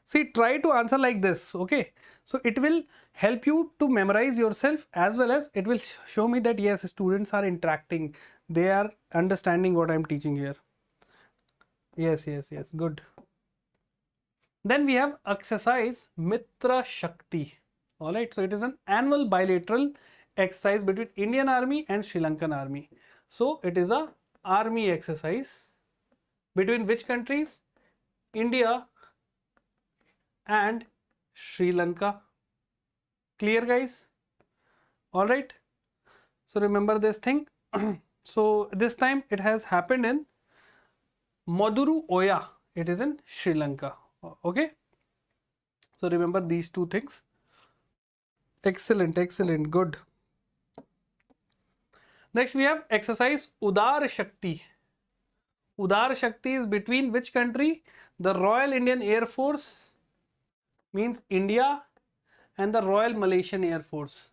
See, try to answer like this. Okay, so it will help you to memorize yourself, as well as it will show me that yes, students are interacting, they are understanding what I'm teaching here. Yes, yes, yes, good. Then we have exercise Mitra Shakti. All right, so it is an annual bilateral exercise between Indian Army and Sri Lankan Army. So it is a army exercise between which countries? India and Sri Lanka. Clear, guys? All right. So remember this thing. So this time it has happened in Maduru Oya. It is in Sri Lanka. Okay. So remember these two things. Excellent, excellent, good. Next we have exercise Udar Shakti. Udar Shakti is between which country? The Royal Indian Air Force, means India, and the Royal Malaysian Air Force.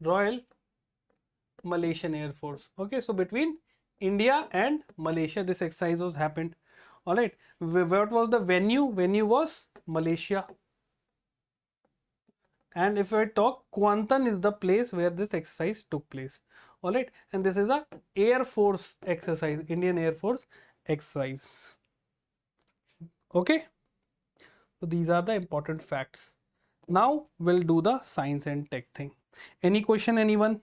Royal Malaysian Air Force. Okay, so between India and Malaysia this exercise was happened. All right, what was the venue? Venue was Malaysia. And if I talk, Kuantan is the place where this exercise took place. All right, and this is a Air Force exercise, Indian Air Force exercise. Okay, so these are the important facts. Now we'll do the science and tech thing. Any question, anyone?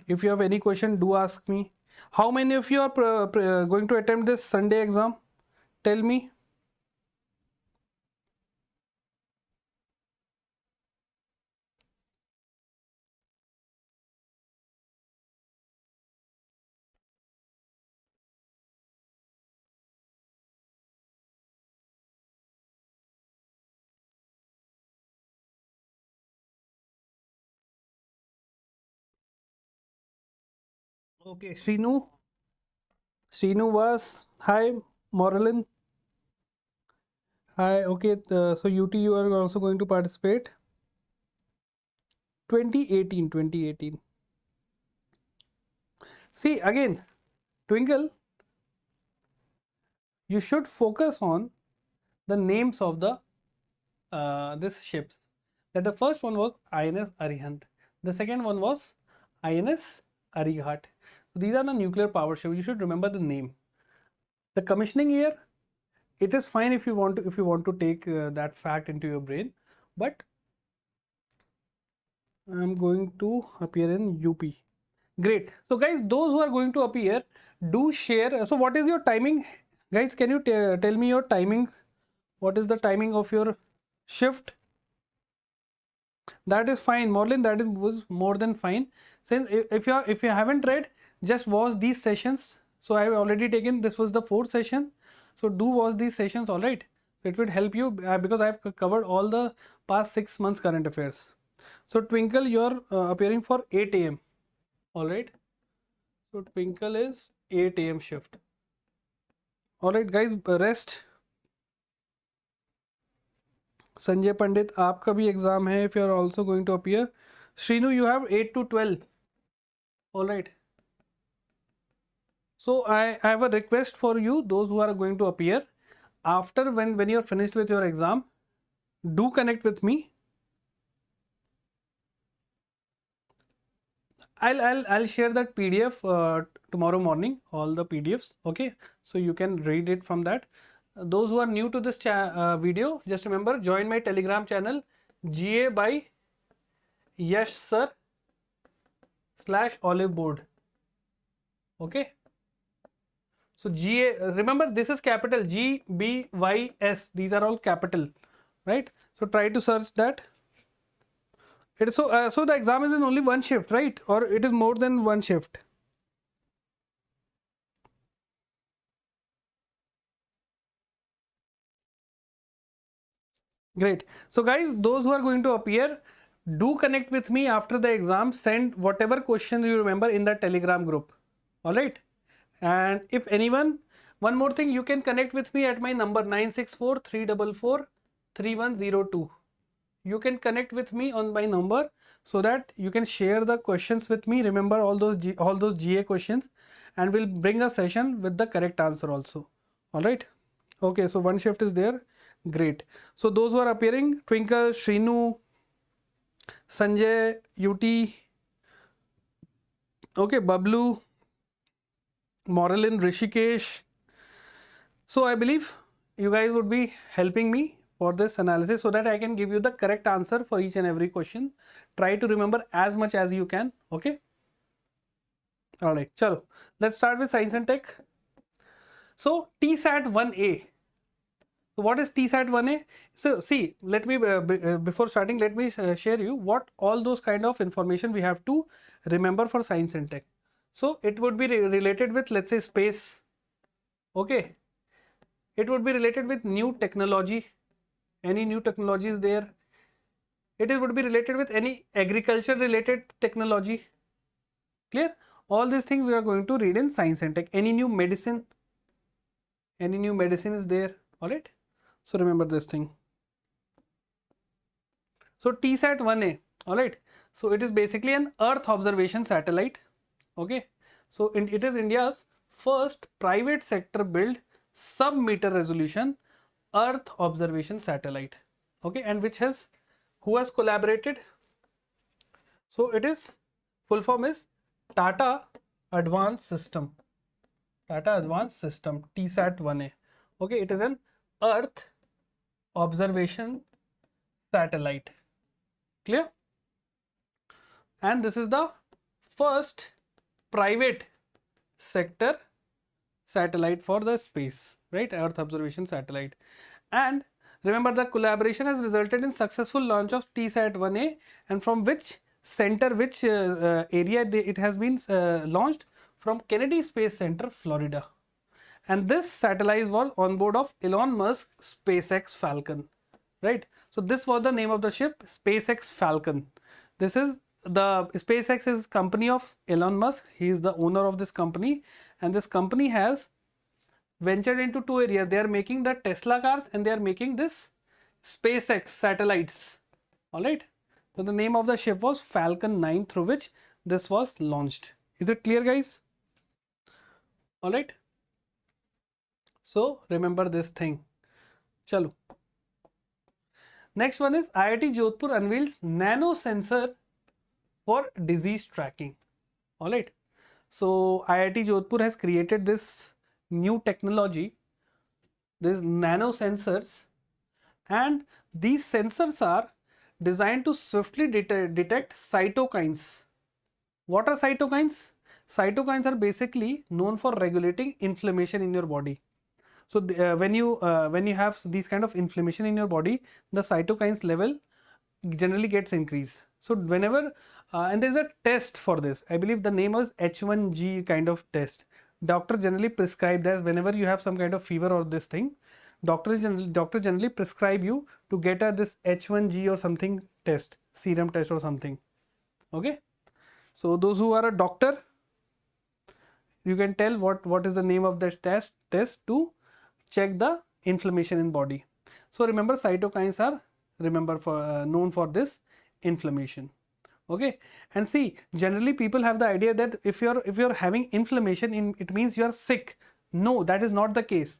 If you have any question, do ask me. How many of you are going to attempt this Sunday exam? Tell me. Okay, Srinu. Srinu was, hi, Moralin. Hi, okay, so UT, you are also going to participate. 2018, 2018. See, again, Twinkle, you should focus on the names of the this ships. That the first one was INS Arihant. The second one was INS Arighat. These are the nuclear power ships. You should remember the name. The commissioning year, it is fine if you want to take that fact into your brain, but I'm going to appear in UP. Great. So guys, those who are going to appear, do share. So what is your timing? Guys, can you tell me your timing? What is the timing of your shift? That is fine, Morlin. That was more than fine. Since if you haven't read, just watch these sessions. So I have already taken, this was the fourth session. So do watch these sessions, all right? It will help you because I have covered all the past 6 months current affairs. So Twinkle, you're appearing for 8 a.m. All right. So Twinkle is 8 a.m. shift. All right, guys, rest. Sanjay Pandit, आपका भी exam है. If you are also going to appear. Shrinu, you have 8 to 12. All right. So I have a request for you, those who are going to appear. After when you are finished with your exam, do connect with me. I'll share that PDF tomorrow morning, all the PDFs. Okay, so you can read it from that. Those who are new to this video, just remember, join my Telegram channel, GA by Yash Sir /Oliveboard. Okay. So GA, remember this is capital GBYS. These are all capital, right? So try to search that. It is so the exam is in only one shift, right? Or it is more than one shift? Great. So guys, those who are going to appear, do connect with me after the exam. Send whatever questions you remember in the Telegram group. All right. And if anyone, one more thing, you can connect with me at my number 964-344-3102. You can connect with me on my number so that you can share the questions with me. Remember all those GA questions, and we'll bring a session with the correct answer also. All right. Okay. So one shift is there. Great. So those who are appearing: Twinkle, Shrinu, Sanjay, UT, okay, Bablu, Moralin, Rishikesh. So I believe you guys would be helping me for this analysis so that I can give you the correct answer for each and every question. Try to remember as much as you can. Okay. All right. Chalo. Let's start with science and tech. So TSAT 1A. So what is TSAT 1A? So see, let me before starting, let me share you what all those kind of information we have to remember for science and tech. So it would be related with, let's say, space. Okay. It would be related with new technology. Any new technology is there. It would be related with any agriculture related technology. Clear? All these things we are going to read in science and tech. Any new medicine. Any new medicine is there. All right. So remember this thing. So TSAT 1A. All right. So it is basically an Earth observation satellite. Okay. So it is India's first private sector built sub-meter resolution Earth observation satellite. Okay. And who has collaborated? So it is, full form is Tata Advanced System. Tata Advanced System, TSAT 1A. Okay. It is an Earth observation satellite. Clear? And this is the first private sector satellite for the space, right? Earth observation satellite. And remember, the collaboration has resulted in successful launch of TSAT 1A, and from which center, which area it has been launched? From Kennedy Space Center, Florida. And this satellite was on board of Elon Musk SpaceX Falcon, right? So this was the name of the ship, SpaceX Falcon. This is the SpaceX is company of Elon Musk. He is the owner of this company, and this company has ventured into two areas. They are making the Tesla cars and they are making this SpaceX satellites. All right. So the name of the ship was Falcon 9, through which this was launched. Is it clear, guys? All right. So remember this thing. Chalo. Next one is IIT Jodhpur unveils nano sensor for disease tracking. All right. So IIT Jodhpur has created this new technology, these nano sensors, and these sensors are designed to swiftly detect cytokines. What are cytokines? Cytokines are basically known for regulating inflammation in your body. So when you have these kind of inflammation in your body, the cytokines level generally gets increased. So whenever and there is a test for this. I believe the name was H1G kind of test. Doctor generally prescribe that whenever you have some kind of fever or this thing, doctor generally prescribe you to get this H1G or something test, serum test or something. Okay. So those who are a doctor, you can tell what is the name of that test to check the inflammation in body. So remember, cytokines are known for this inflammation. Okay. And see, generally people have the idea that if you're having inflammation, it means you are sick. No, that is not the case.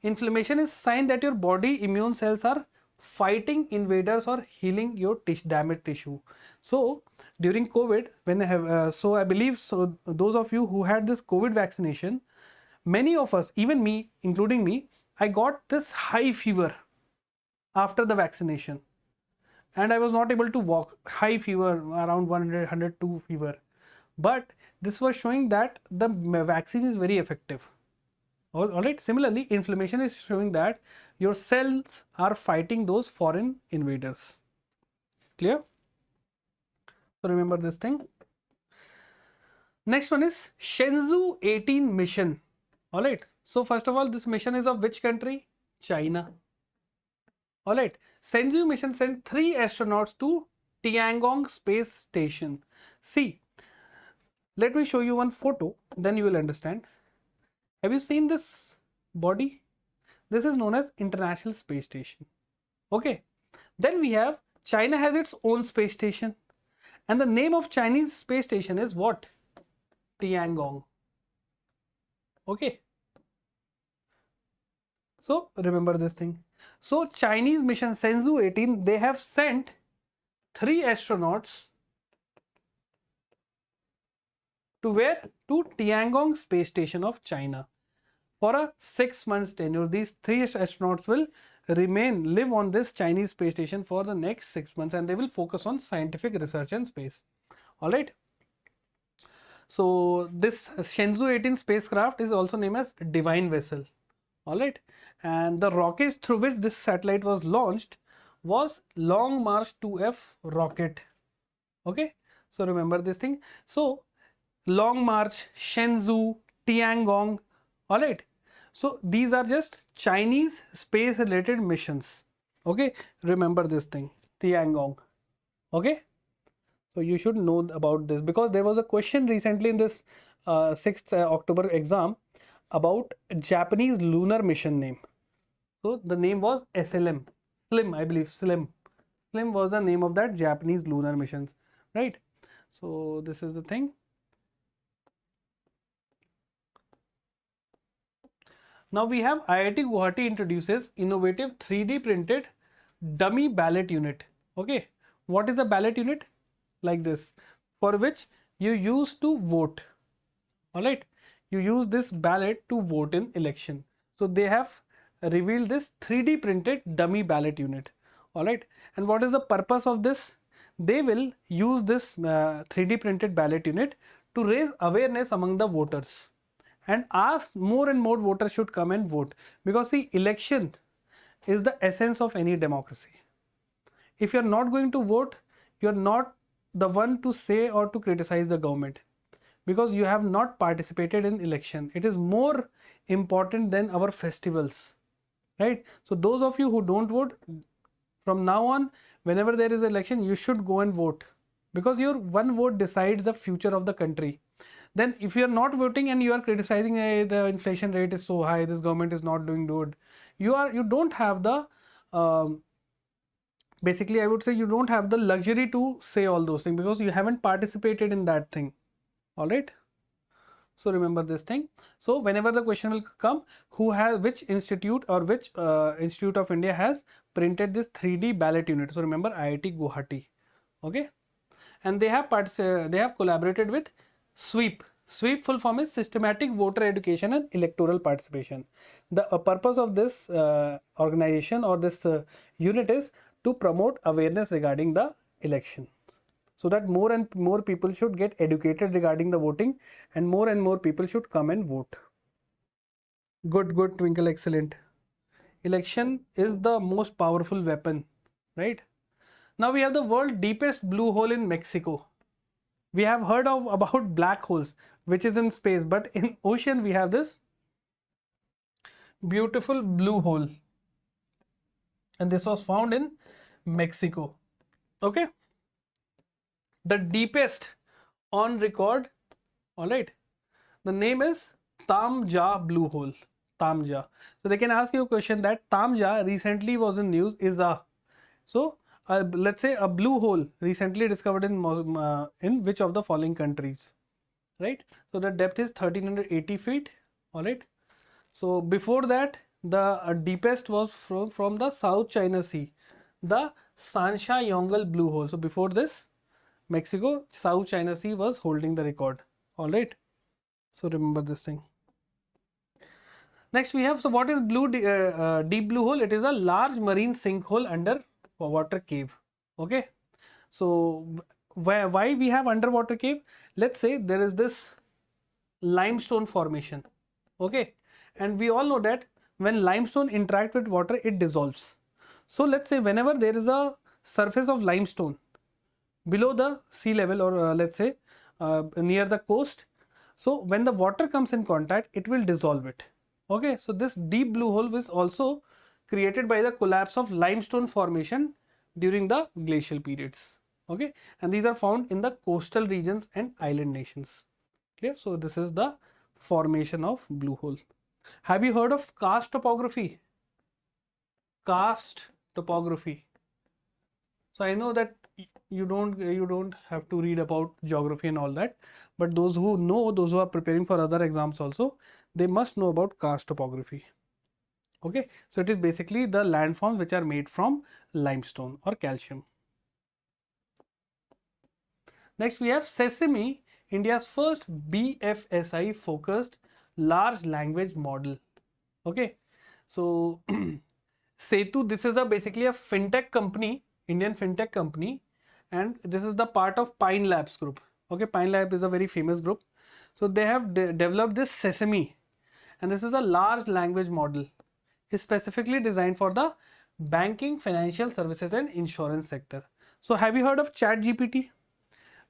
Inflammation is sign that your body immune cells are fighting invaders or healing your damaged tissue. So during COVID, when I believe those of you who had this COVID vaccination, many of us, even me, including me, I got this high fever after the vaccination. And I was not able to walk, high fever, around 100, 102 fever. But this was showing that the vaccine is very effective. All right. Similarly, inflammation is showing that your cells are fighting those foreign invaders. Clear? So remember this thing. Next one is Shenzhou 18 mission. All right. So first of all, this mission is of which country? China. All right. Shenzhou mission sent 3 astronauts to Tiangong Space Station. See, let me show you one photo, then you will understand. Have you seen this body? This is known as International Space Station. Okay. Then we have China has its own space station. And the name of Chinese space station is what? Tiangong. Okay. So remember this thing. So Chinese mission Shenzhou 18, they have sent 3 astronauts to where? To Tiangong space station of China for a 6 months tenure. These 3 astronauts will live on this Chinese space station for the next 6 months, and they will focus on scientific research and space. All right. So this Shenzhou 18 spacecraft is also named as Divine Vessel. All right. And the rocket through which this satellite was launched was Long March 2F rocket. Okay. So remember this thing. So Long March, Shenzhou, Tiangong. All right. So these are just Chinese space related missions. Okay. Remember this thing. Tiangong. Okay. So you should know about this, because there was a question recently in this 6th October exam about Japanese lunar mission name. So the name was SLM. Slim, I believe. Slim. Slim was the name of that Japanese lunar missions. Right. So this is the thing. Now we have IIT Guwahati introduces innovative 3D printed dummy ballot unit. Okay. What is a ballot unit? Like this, for which you used to vote. All right. You use this ballot to vote in election. So they have revealed this 3D printed dummy ballot unit. All right. And what is the purpose of this? They will use this 3D printed ballot unit to raise awareness among the voters and ask more and more voters should come and vote, because the election is the essence of any democracy. If you're not going to vote, you're not the one to say or to criticize the government, because you have not participated in election. It is more important than our festivals, right? So those of you who don't vote, from now on, whenever there is election, you should go and vote, because your one vote decides the future of the country. Then if you are not voting and you are criticizing, hey, the inflation rate is so high, this government is not doing good, you don't have the basically I would say you don't have the luxury to say all those things, because you haven't participated in that thing. All right. So remember this thing. So whenever the question will come, which institute or which institute of India has printed this 3D ballot unit? So remember IIT Guwahati. Okay. And they have collaborated with SWEEP. SWEEP full form is Systematic Voter Education and Electoral Participation. The purpose of this organization or this unit is to promote awareness regarding the election, so that more and more people should get educated regarding the voting and more people should come and vote. Good, good, Twinkle, excellent. Election is the most powerful weapon, right? Now we have the world's deepest blue hole in Mexico. We have heard about black holes, which is in space, but in ocean we have this beautiful blue hole, and this was found in Mexico. Okay. The deepest on record. All right. The name is Tamja blue hole. Tamja. So they can ask you a question that Tamja recently was in news is the, so let's say a blue hole recently discovered in which of the following countries, right? So the depth is 1380 feet. All right. So before that, the deepest was from the South China Sea, the Sansha Yongle blue hole. So before this, Mexico, South China Sea was holding the record. All right. So remember this thing. Next we have, so what is deep blue hole? It is a large marine sinkhole under water cave. Okay. So why we have underwater cave? Let's say there is this limestone formation. Okay. And we all know that when limestone interacts with water, it dissolves. So let's say whenever there is a surface of limestone below the sea level, or let's say near the coast, so when the water comes in contact, it will dissolve it. Okay, so this deep blue hole was also created by the collapse of limestone formation during the glacial periods. Okay, and these are found in the coastal regions and island nations. Clear? So this is the formation of blue hole. Have you heard of karst topography? Karst topography. So I know that you don't have to read about geography and all that, but those who know, those who are preparing for other exams also, they must know about karst topography. Okay, so it is basically the landforms which are made from limestone or calcium. Next we have Sesame, India's first BFSI focused large language model. Okay, so Setu, this is basically a fintech company, Indian fintech company, and this is the part of Pine Labs group. Okay, Pine Lab is a very famous group. So they have developed this Sesame, and this is a large language model, is specifically designed for the banking, financial services, and insurance sector. So have you heard of ChatGPT?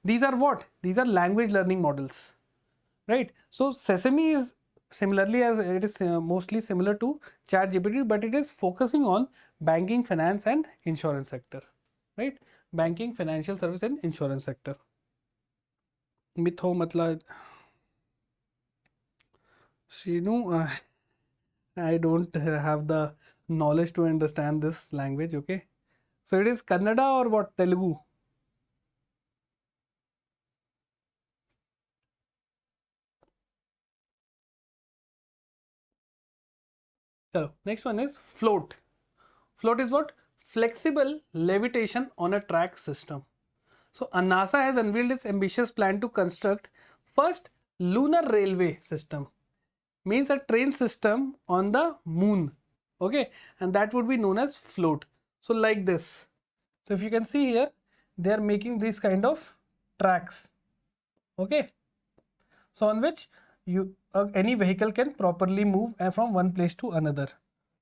These are what? These are language learning models, right? So Sesame is similarly, as it is mostly similar to ChatGPT, but it is focusing on banking, finance, and insurance sector, right? Banking, financial service, and insurance sector. Mitho matlab, Shinu, I don't have the knowledge to understand this language. Okay, so it is Kannada or what? Telugu? Chalo, next one is float. Float is what? Flexible levitation on a track system. So NASA has unveiled its ambitious plan to construct first lunar railway system. Means a train system on the moon. Okay, and that would be known as float. So like this. So if you can see here, they are making these kind of tracks. Okay, so on which you any vehicle can properly move from one place to another,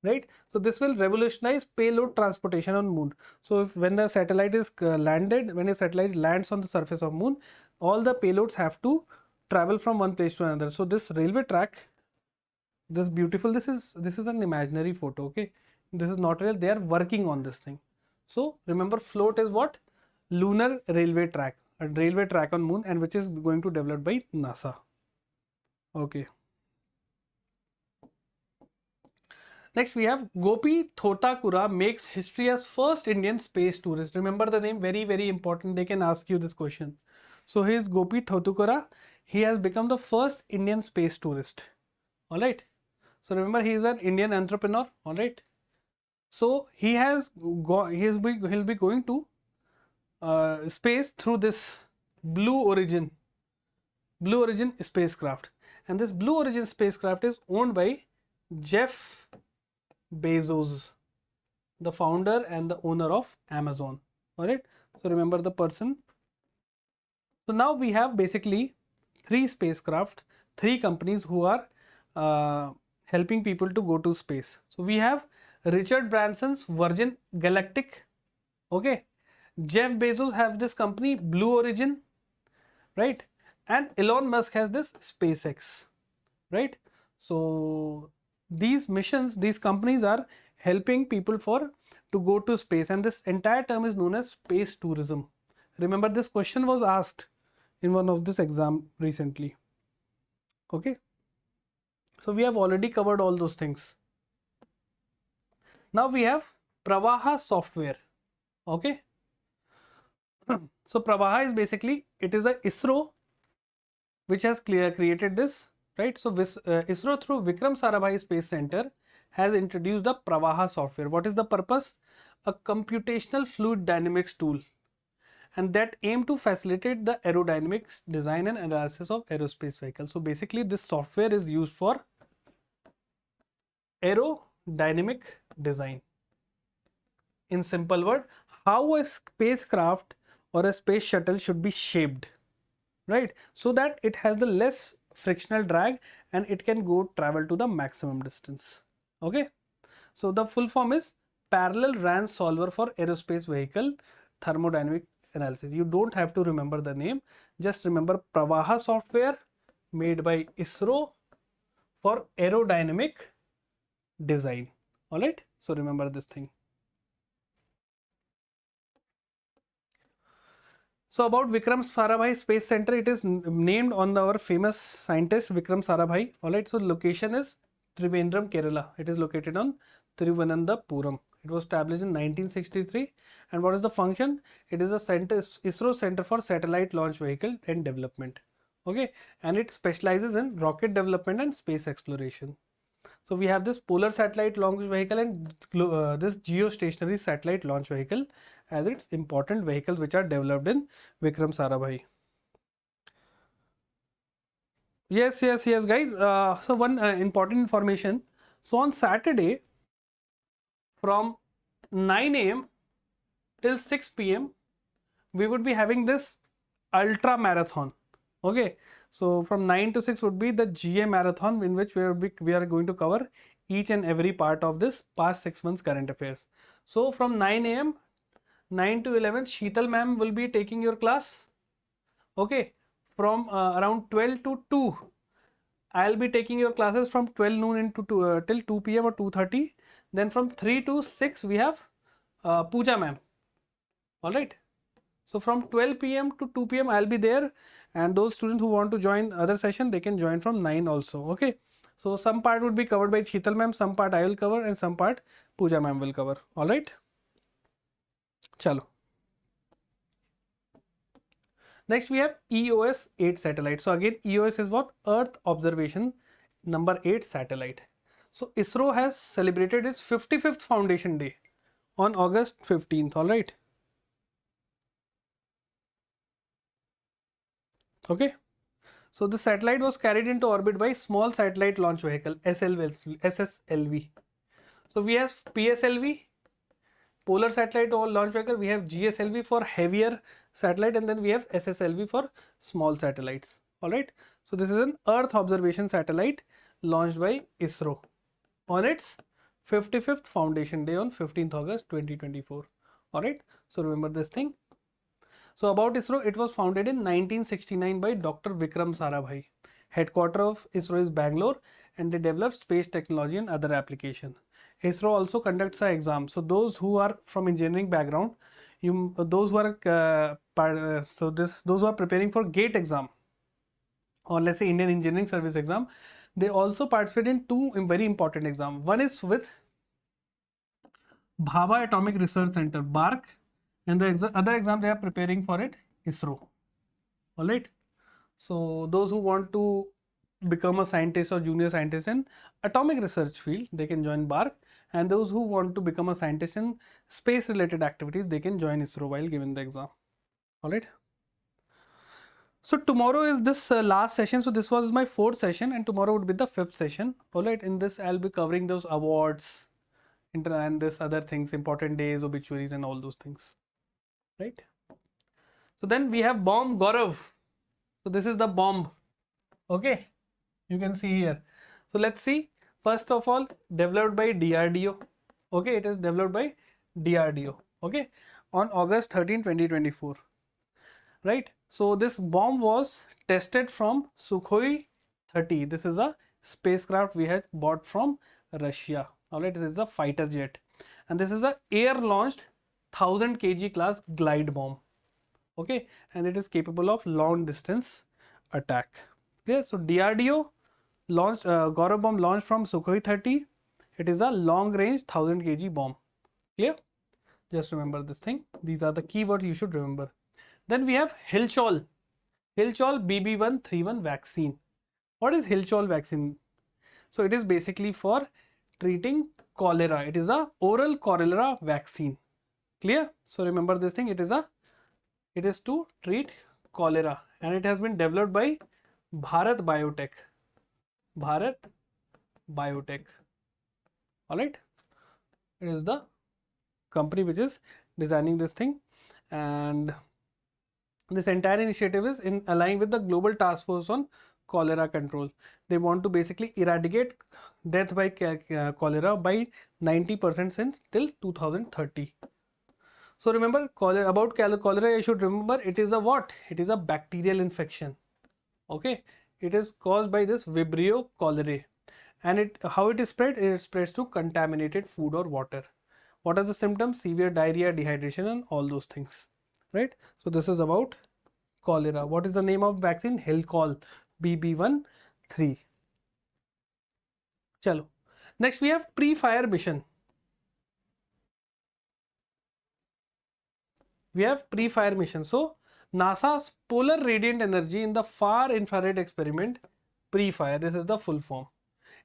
right? So this will revolutionize payload transportation on moon. So if when the satellite is landed, when a satellite lands on the surface of moon, all the payloads have to travel from one place to another. So this railway track, this beautiful, this is an imaginary photo. Okay, this is not real, they are working on this thing. So remember, float is what? Lunar railway track, a railway track on moon, and which is going to developed by NASA. Okay. Next we have Gopi Thotakura makes history as first Indian space tourist. Remember the name, very important. They can ask you this question. So he is Gopi Thotakura. He has become the first Indian space tourist. All right. So remember, he is an Indian entrepreneur. All right. So he has he'll be going to space through this Blue Origin spacecraft, and this Blue Origin spacecraft is owned by Jeff Bezos, the founder and the owner of Amazon. All right. So remember the person. So now we have basically three spacecraft, three companies who are helping people to go to space. So we have Richard Branson's Virgin Galactic. Okay. Jeff Bezos have this company Blue Origin, right? And Elon Musk has this SpaceX, right? So these missions, these companies are helping people to go to space, and this entire term is known as space tourism. Remember, this question was asked in one of this exam recently. Okay, so we have already covered all those things. Now we have Pravaha software. Okay, so Pravaha is basically, it is a ISRO which has created this, right? So this ISRO through Vikram Sarabhai Space Center has introduced the Pravaha software. What is the purpose? A computational fluid dynamics tool, and that aim to facilitate the aerodynamics design and analysis of aerospace vehicles. So basically this software is used for aerodynamic design. In simple word, how a spacecraft or a space shuttle should be shaped, right? So that it has the less frictional drag and it can go travel to the maximum distance. Okay, so the full form is Parallel RAN Solver for Aerospace Vehicle Thermodynamic Analysis. You don't have to remember the name, just remember Pravaha software made by ISRO for aerodynamic design. All right, so remember this thing. So about Vikram Sarabhai Space Center, it is named on our famous scientist Vikram Sarabhai. Alright, so location is Trivandrum, Kerala. It is located on Thiruvananthapuram. It was established in 1963. And what is the function? It is a center, ISRO Center for Satellite Launch Vehicle and Development. Okay, and it specializes in rocket development and space exploration. So we have this polar satellite launch vehicle and this geostationary satellite launch vehicle as its important vehicles which are developed in Vikram Sarabhai. Yes, guys. So one important information. So on Saturday from 9 a.m. till 6 p.m. we would be having this ultra marathon. Okay, so from 9 to 6 would be the GA marathon, in which we are going to cover each and every part of this past 6 months current affairs. So from 9 a.m. 9 to 11 Sheetal ma'am will be taking your class. Okay, from around 12 to 2 I'll be taking your classes from 12 noon into till 2 p.m. or 2:30. Then from 3 to 6 we have Pooja ma'am. All right. So from 12 p.m. to 2 p.m. I'll be there, and those students who want to join other session, they can join from 9 also. Okay. So some part would be covered by Sheetal ma'am, some part I will cover, and some part Pooja ma'am will cover. All right. Chalo. Next we have EOS 8 satellite. So again, EOS is what? Earth Observation number 8 satellite. So ISRO has celebrated its 55th foundation day on August 15th. All right. Okay. So the satellite was carried into orbit by Small Satellite Launch Vehicle SSLV. So we have PSLV, Polar Satellite Launch Vehicle. We have GSLV for heavier satellite, and then we have SSLV for small satellites. All right. So this is an Earth observation satellite launched by ISRO on its 55th foundation day on 15th August 2024. All right. So remember this thing. So about ISRO, it was founded in 1969 by Dr. Vikram Sarabhai. Headquarters of ISRO is Bangalore, and they develop space technology and other applications. ISRO also conducts an exam. So those who are from engineering background, those who are those who are preparing for GATE exam, or let's say Indian Engineering Service exam, they also participate in two very important exams. One is with Bhabha Atomic Research Center, BARC, and the other exam they are preparing for it, ISRO. All right. So those who want to become a scientist or junior scientist in atomic research field, they can join BARC, and those who want to become a scientist in space related activities, they can join ISRO while giving the exam. All right. So tomorrow is this last session. So this was my 4th session, and tomorrow would be the 5th session. All right. In this, I'll be covering those awards and this other things, important days, obituaries, and all those things. Right. So then we have bomb Gaurav. So this is the bomb. Okay. You can see here. So let's see. First of all, developed by DRDO. Okay. It is developed by DRDO. Okay. On August 13, 2024. Right. So this bomb was tested from Sukhoi 30. This is a spacecraft we had bought from Russia. All right. This is a fighter jet. And this is a air launched 1000 kg class glide bomb. Okay. And it is capable of long distance attack. Clear? So DRDO launched Gaurav bomb launched from Sukhoi 30. It is a long range 1000 kg bomb. Clear? Just remember this thing. These are the keywords you should remember. Then we have Hilchol BB131 vaccine. What is Hilchol vaccine? So it is basically for treating cholera. It is a oral cholera vaccine. Clear? So remember this thing. It is to treat cholera, and it has been developed by Bharat Biotech. Bharat Biotech. All right. It is the company which is designing this thing, and this entire initiative is in align with the Global Task Force on Cholera Control. They want to basically eradicate death by cholera by 90% since till 2030. So remember about cholera, you should remember it is a what? It is a bacterial infection. Okay, it is caused by this Vibrio cholerae, and how it is spread? It spreads through contaminated food or water. What are the symptoms? Severe diarrhea, dehydration, and all those things. right? So this is about cholera. What is the name of vaccine? Helcol BB13. Chalo. Next we have pre-fire mission. We have pre-fire mission. So NASA's polar radiant energy in the far infrared experiment pre-fire. This is the full form.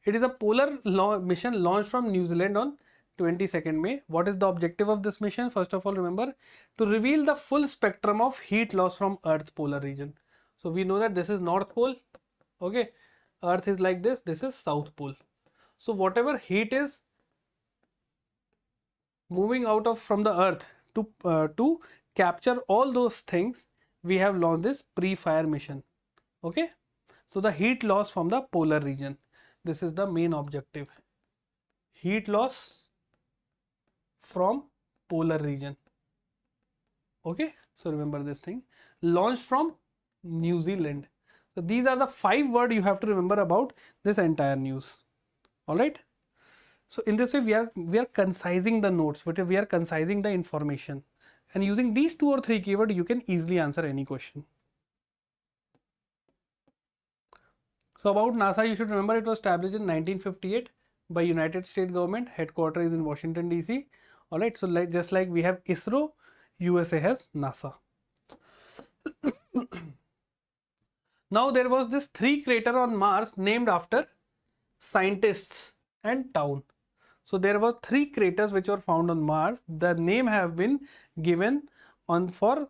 It is a polar mission launched from New Zealand on 22nd May. What is the objective of this mission? First of all, remember to reveal the full spectrum of heat loss from Earth's polar region. So we know that this is North Pole. Okay, Earth is like this. This is South Pole. So whatever heat is moving out of from the Earth to capture all those things, we have launched this pre-fire mission. Okay, so the heat loss from the polar region. This is the main objective. Heat loss from polar region. Okay, so remember this thing. Launched from New Zealand. So these are the 5 words you have to remember about this entire news. All right. So in this way we are concising the notes, but we are concising the information, and using these 2 or 3 keywords you can easily answer any question. So about NASA, you should remember it was established in 1958 by United States government. Headquarters is in Washington DC. All right. So just like we have ISRO, USA has NASA. Now there was this 3 crater on Mars named after scientists and town. So there were 3 craters which were found on Mars. The name have been given on for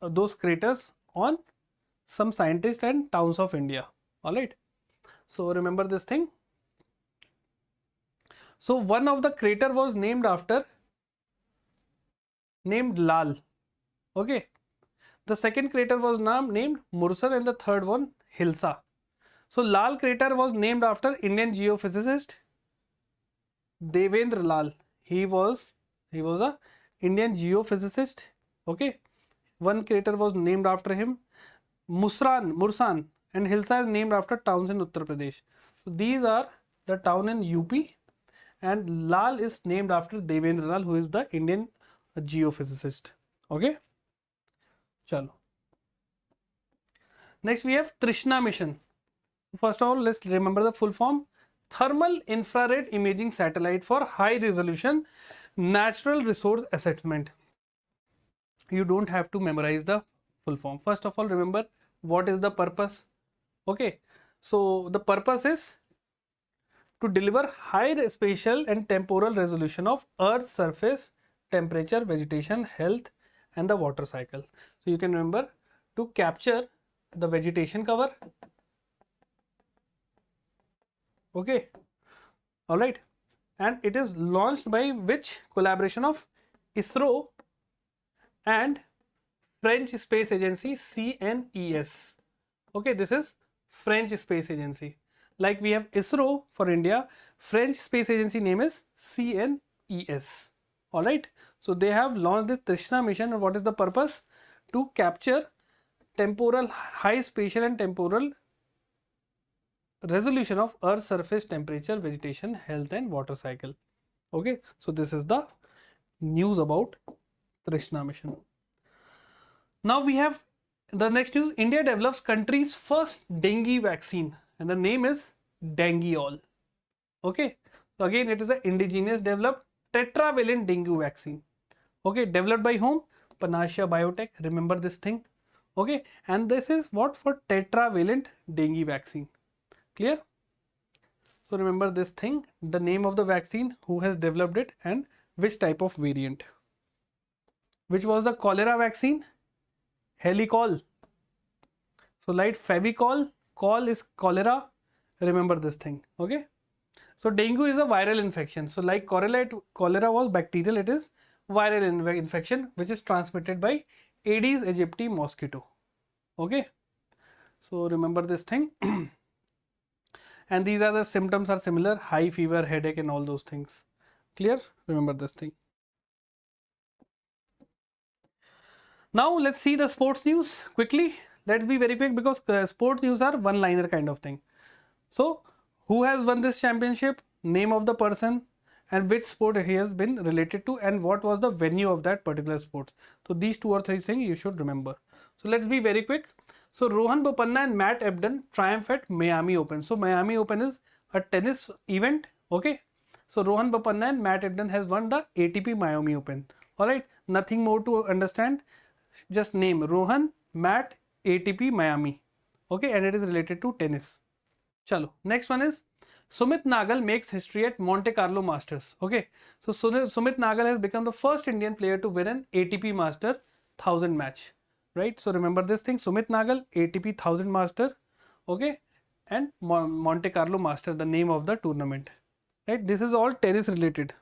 those craters on some scientists and towns of India. All right. So remember this thing. So one of the crater was named Lal. Okay. The second crater was named Mursal, and the third one Hilsa. So Lal crater was named after Indian geophysicist Devendra Lal. He was a Indian geophysicist. Okay. One crater was named after him. Mursan and Hilsa is named after towns in Uttar Pradesh. So these are the town in UP, and Lal is named after Devendra Lal, who is the Indian geophysicist. Okay. Chalo. Next we have Trishna mission. First of all, let's remember the full form. Thermal infrared imaging satellite for high resolution natural resource assessment. You don't have to memorize the full form. First of all, remember what is the purpose. Okay, so the purpose is to deliver high spatial and temporal resolution of Earth's surface, temperature, vegetation, health, and the water cycle. So you can remember to capture the vegetation cover. Okay, all right, and it is launched by which collaboration of ISRO and French Space Agency CNES. Okay, this is French Space Agency. Like we have ISRO for India, French Space Agency name is CNES. All right, so they have launched this Trishna mission. And what is the purpose? To capture temporal, high spatial and temporal resolution of Earth's surface, temperature, vegetation, health, and water cycle. Okay, so this is the news about Trishna mission. Now we have the next news. India develops country's first dengue vaccine, and the name is Dengueol. Okay, so again it is an indigenous developed tetravalent dengue vaccine. Okay, developed by whom? Panacea Biotech. Remember this thing. Okay, and this is what for tetravalent dengue vaccine. Clear? So remember this thing, the name of the vaccine, who has developed it, and which type of variant. Which was the cholera vaccine? Helicol. So like Fevicol, col is cholera. Remember this thing. Okay. So dengue is a viral infection. So like cholera was bacterial, it is viral infection which is transmitted by Aedes aegypti mosquito. Okay. So remember this thing. And these are the symptoms are similar: high fever, headache, and all those things. Clear? Remember this thing. Now let's see the sports news quickly. Let's be very quick because sports news are one-liner kind of thing. So who has won this championship? Name of the person and which sport he has been related to, and what was the venue of that particular sport. So these 2 or 3 things you should remember. So let's be very quick. So Rohan Bopanna and Matt Ebden triumph at Miami Open. So Miami Open is a tennis event. Okay. So Rohan Bopanna and Matt Ebden has won the ATP Miami Open. Alright. Nothing more to understand. Just name Rohan, Matt, ATP Miami. Okay. And it is related to tennis. Chalo. Next one is Sumit Nagal makes history at Monte Carlo Masters. Okay. So Sumit Nagal has become the first Indian player to win an ATP Master 1000 match. Right. So remember this thing. Sumit Nagal, ATP 1000 Master. Okay. And Monte Carlo Master, the name of the tournament. Right. This is all tennis related.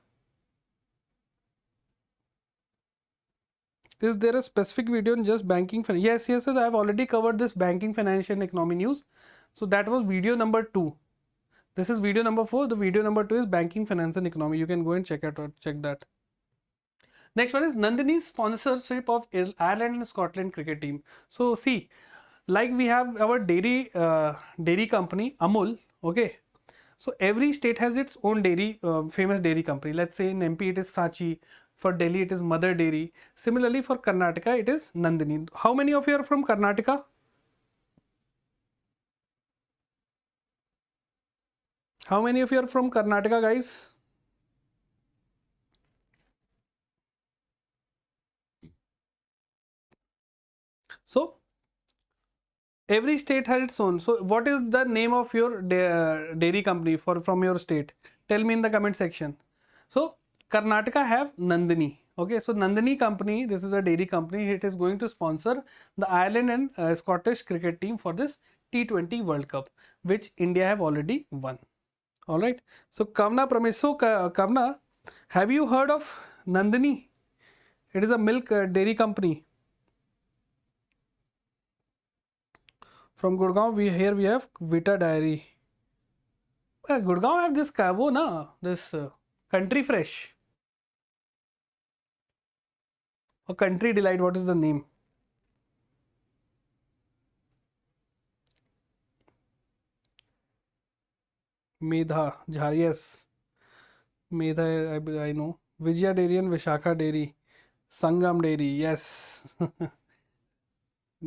Is there a specific video on just banking? Yes, I have already covered this banking, finance and economy news. So that was video number 2. This is video number 4. The video number 2 is banking, finance and economy. You can go and check that. Next one is Nandini's sponsorship of Ireland and Scotland cricket team. So see, like we have our dairy company Amul. Okay. So every state has its own dairy, famous dairy company. Let's say in MP it is Sachi. For Delhi it is Mother Dairy. Similarly for Karnataka it is Nandini. How many of you are from Karnataka? How many of you are from Karnataka, guys? So every state has its own. So what is the name of your dairy company from your state? Tell me in the comment section. So Karnataka have Nandini. Okay, so Nandini company, this is a dairy company. It is going to sponsor the Ireland and Scottish cricket team for this T20 World Cup, which India have already won. All right. So Kavna Pramesh. So Kavna, have you heard of Nandini? It is a milk dairy company. From Gurgaon, we have Vita Dairy. Gurgaon have this this Country Fresh or Country Delight. What is the name? Medha Jhar, yes. Medha, I know. Vijaya Dairy and Vishakha Dairy. Sangam Dairy, yes.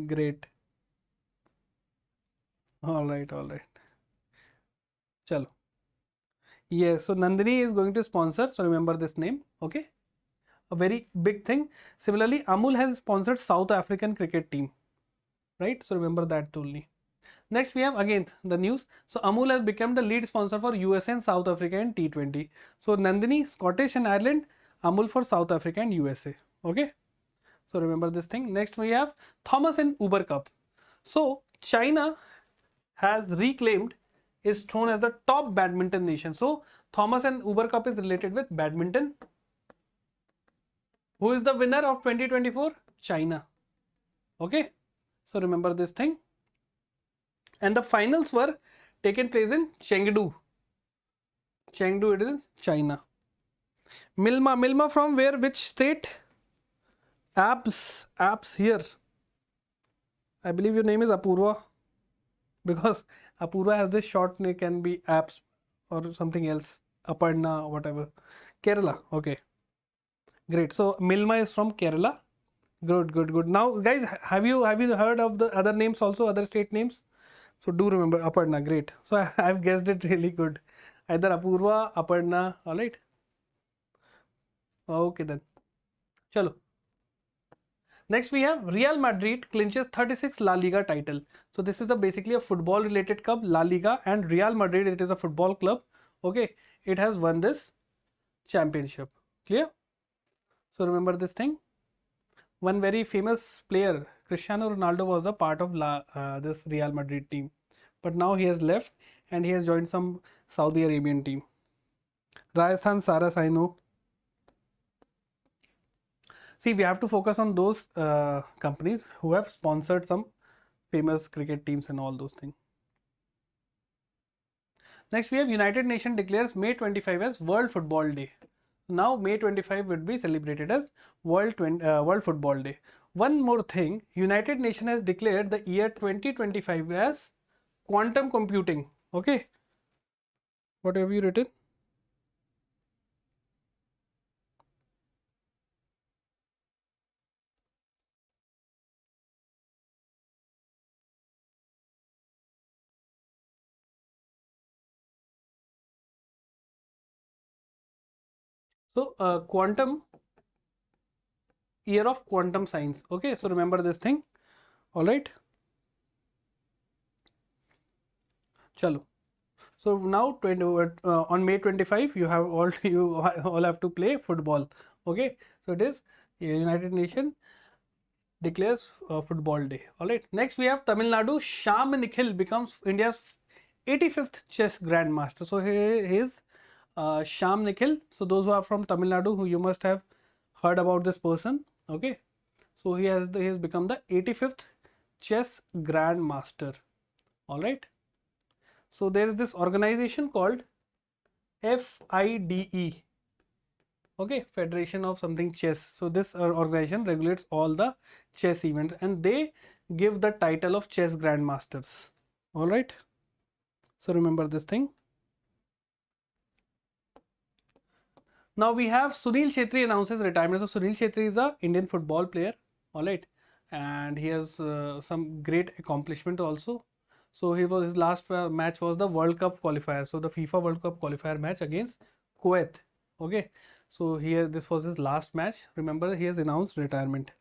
Great. All right. Chalo. Yes, so Nandini is going to sponsor. So remember this name. Okay. A very big thing. Similarly, Amul has sponsored South African cricket team. Right. So remember that only. Next, we have again the news. So Amul has become the lead sponsor for USA and South Africa in T20. So Nandini, Scottish and Ireland, Amul for South Africa and USA. Okay. So remember this thing. Next, we have Thomas and Uber Cup. So China has reclaimed is thrown as the top badminton nation. So Thomas and Uber Cup is related with badminton. Who is the winner of 2024? China. Okay. So remember this thing. And the finals were taken place in Chengdu. Chengdu, it is China. Milma from where? Which state? Apps here. I believe your name is Apurva, because Apurva has this short name, can be apps or something else. Aparna, whatever. Kerala. Okay. Great. So Milma is from Kerala. Good. Now, guys, have you heard of the other names also, other state names? So do remember Aparna. Great. So I've guessed it really good. Either Apurva, Aparna. All right. Okay then. Chalo. Next we have Real Madrid clinches 36 La Liga title. So this is basically a football related cup, La Liga, and Real Madrid, it is a football club. Okay. It has won this championship. Clear? So remember this thing. One very famous player, Cristiano Ronaldo, was a part of this Real Madrid team. But now he has left and he has joined some Saudi Arabian team. Rajasthan Saras, I know. See, we have to focus on those companies who have sponsored some famous cricket teams and all those things. Next, we have United Nations declares May 25 as World Football Day. Now, May 25 would be celebrated as World Football Day. One more thing, United Nations has declared the year 2025 as quantum computing. Okay. What have you written? So quantum, year of quantum science. Okay, so remember this thing. All right. Chalo. So now on May 25, you have all you all have to play football. Okay, so it is United Nations declares football day. All right. Next we have Tamil Nadu. Sham Nikhil becomes India's 85th chess grandmaster. So here is Sham Nikhil. So those who are from Tamil Nadu, who you must have heard about this person. Okay. So he has become the 85th chess grandmaster. All right. So there is this organization called FIDE. Okay, Federation of something chess. So this organization regulates all the chess events and they give the title of chess grandmasters. All right. So remember this thing. Now we have Sunil Chhetri announces retirement. So Sunil Chhetri is a Indian football player. All right. And he has some great accomplishment also. So his last match was the World Cup qualifier. So the FIFA World Cup qualifier match against Kuwait. Okay. So here this was his last match. Remember, he has announced retirement.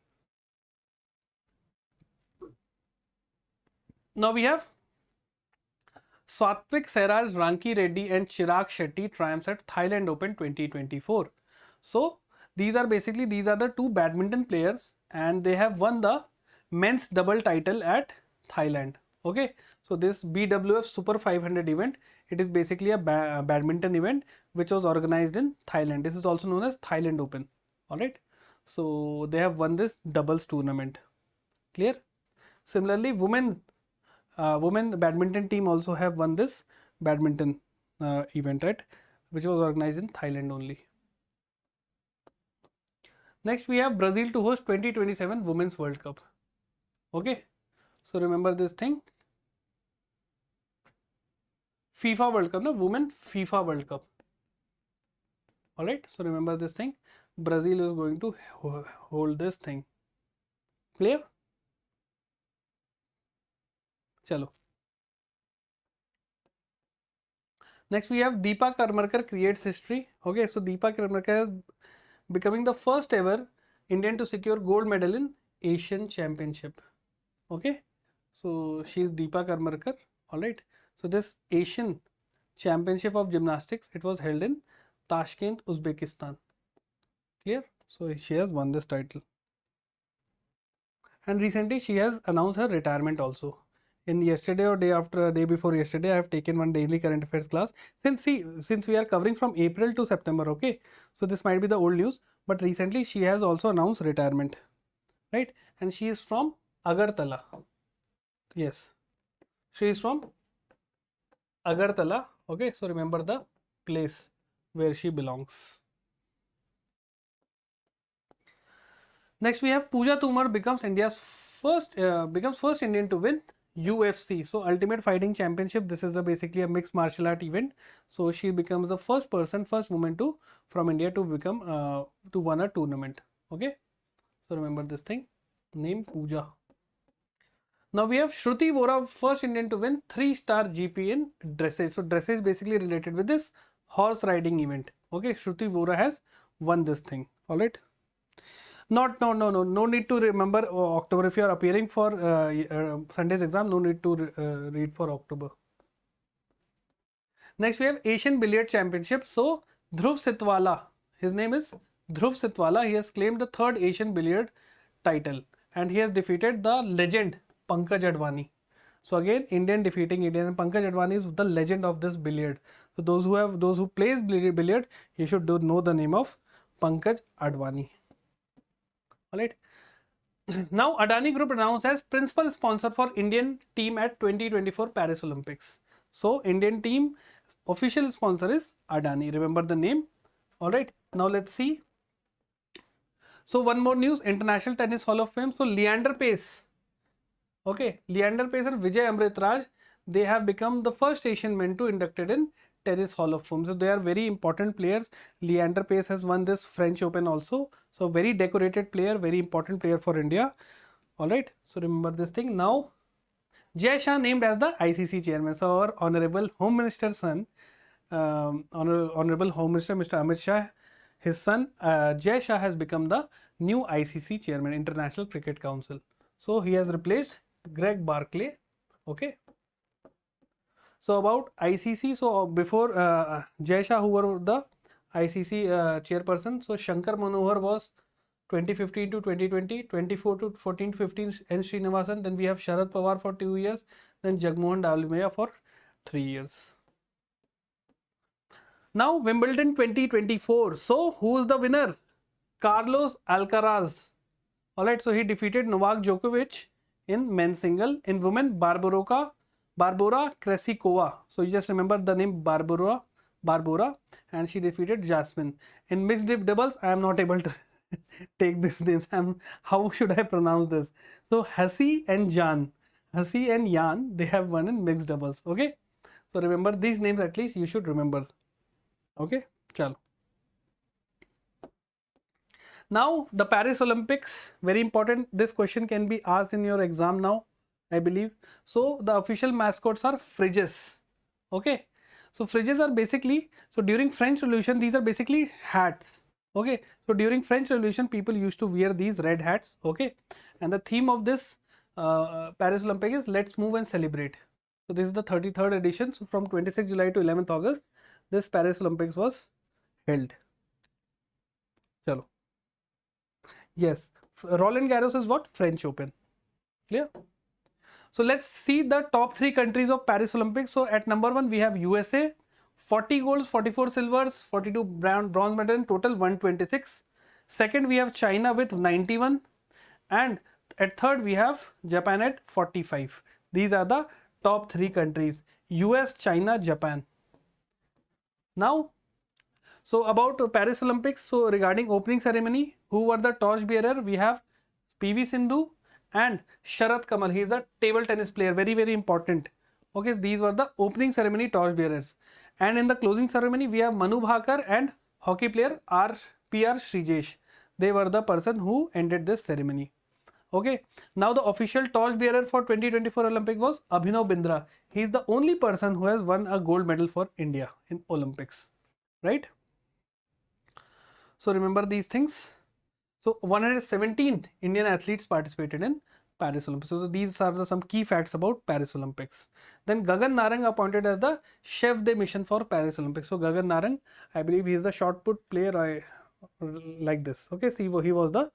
Now we have Satvik Sairaj, Ranki Reddy and Chirag Shetty triumphs at Thailand Open 2024. So these are the two badminton players and they have won the men's double title at Thailand. Okay, so this BWF Super 500 event, it is basically a badminton event which was organized in Thailand. This is also known as Thailand Open. All right, so they have won this doubles tournament. Clear? Similarly, women badminton team also have won this badminton event, right, which was organized in Thailand only. Next we have Brazil to host 2027 Women's World Cup. Okay, so remember this thing. FIFA World Cup, no, Women FIFA World Cup. All right, so remember this thing. Brazil is going to hold this thing. Clear? Chalo. Next we have Deepa Karmakar creates history. Okay, so Deepa Karmakar is becoming the first ever Indian to secure gold medal in Asian Championship. Okay, so she is Deepa Karmakar. All right, so this Asian Championship of Gymnastics, it was held in Tashkent, Uzbekistan. Clear? So she has won this title. And recently she has announced her retirement also. In yesterday or day before yesterday, I have taken one daily current affairs class. Since we are covering from April to September, okay, so this might be the old news, but recently she has also announced retirement, right? And she is from Agartala. Yes, she is from Agartala. Okay, so remember the place where she belongs. Next we have Pooja Tumar becomes first Indian to win UFC, so Ultimate Fighting Championship. This is basically a mixed martial art event. So she becomes the first woman from India to become to win a tournament. Okay, so remember this thing. Name Pooja. Now we have Shruti Vora, first Indian to win 3-star GP in dressage. So dressage basically related with this horse riding event. Okay, Shruti Vora has won this thing. All right. No need to remember October. If you are appearing for Sunday's exam, no need to read for October. Next we have Asian Billiard Championship. So Dhruv Sitwala, his name is Dhruv Sitwala. He has claimed the third Asian Billiard title and he has defeated the legend Pankaj Advani. So again, Indian defeating Indian, and Pankaj Advani is the legend of this billiard. So those who plays billiard, you should know the name of Pankaj Advani. All right. Now Adani Group announced as principal sponsor for Indian team at 2024 Paris Olympics. So Indian team official sponsor is Adani. Remember the name. All right. Now let's see. So one more news, International Tennis Hall of Fame. So Leander Paes. Okay, Leander Paes and Vijay Amritraj, they have become the first Asian men to inducted in Tennis Hall of Fame. So they are very important players. Leander Paes has won this French Open also. So very decorated player, very important player for India. All right. So remember this thing. Now, Jay Shah named as the ICC chairman. So our Honorable Home Minister's son, Honorable Home Minister Mr. Amit Shah, his son Jay Shah has become the new ICC chairman, International Cricket Council. So he has replaced Greg Barclay. Okay. So about ICC, so before Jay Shah, who were the ICC chairperson, so Shankar Manohar was 2015 to 2020, 24 to 14 to 15 N. Srinivasan, then we have Sharad Pawar for 2 years, then Jagmohan Dalmia for 3 years. Now Wimbledon 2024. So who's the winner? Carlos Alcaraz. Alright, so he defeated Novak Djokovic in men's single. In women, Barbora Krejcikova. So you just remember the name Barbora, and she defeated Jasmine. In mixed doubles, I am not able to take these names. How should I pronounce this? So Hasi and Jan, they have won in mixed doubles. Okay, so remember these names, at least you should remember. Okay, chalo. Now the Paris Olympics, very important. This question can be asked in your exam now, I believe. So the official mascots are fridges. Okay, so fridges are basically, so during French Revolution, these are basically hats. Okay, so during French Revolution, people used to wear these red hats. Okay, and the theme of this Paris Olympic is let's move and celebrate. So this is the 33rd edition. So from 26th July to 11th August, this Paris Olympics was held. Chalo. Yes, Roland Garros is what? French Open. Clear? So let's see the top 3 countries of Paris Olympics. So at number 1 we have USA, 40 golds, 44 silvers, 42 bronze medal, in total 126. Second we have China with 91, and at third we have Japan at 45. These are the top 3 countries: US, China, Japan. Now, so about Paris Olympics, so regarding opening ceremony, who were the torch bearer? We have PV Sindhu and Sharat Kamal. He is a table tennis player, very very important. Okay, so these were the opening ceremony torch bearers. And in the closing ceremony, we have Manu Bhakar and hockey player PR Srijesh. They were the person who ended this ceremony. Okay, now the official torch bearer for 2024 Olympic was Abhinav Bindra. He is the only person who has won a gold medal for India in Olympics, right? So remember these things. So 117 Indian athletes participated in Paris Olympics. So these are some key facts about Paris Olympics. Then Gagan Narang appointed as the chef de mission for Paris Olympics. So Gagan Narang, I believe he is the shot put player like this. Okay, so he was the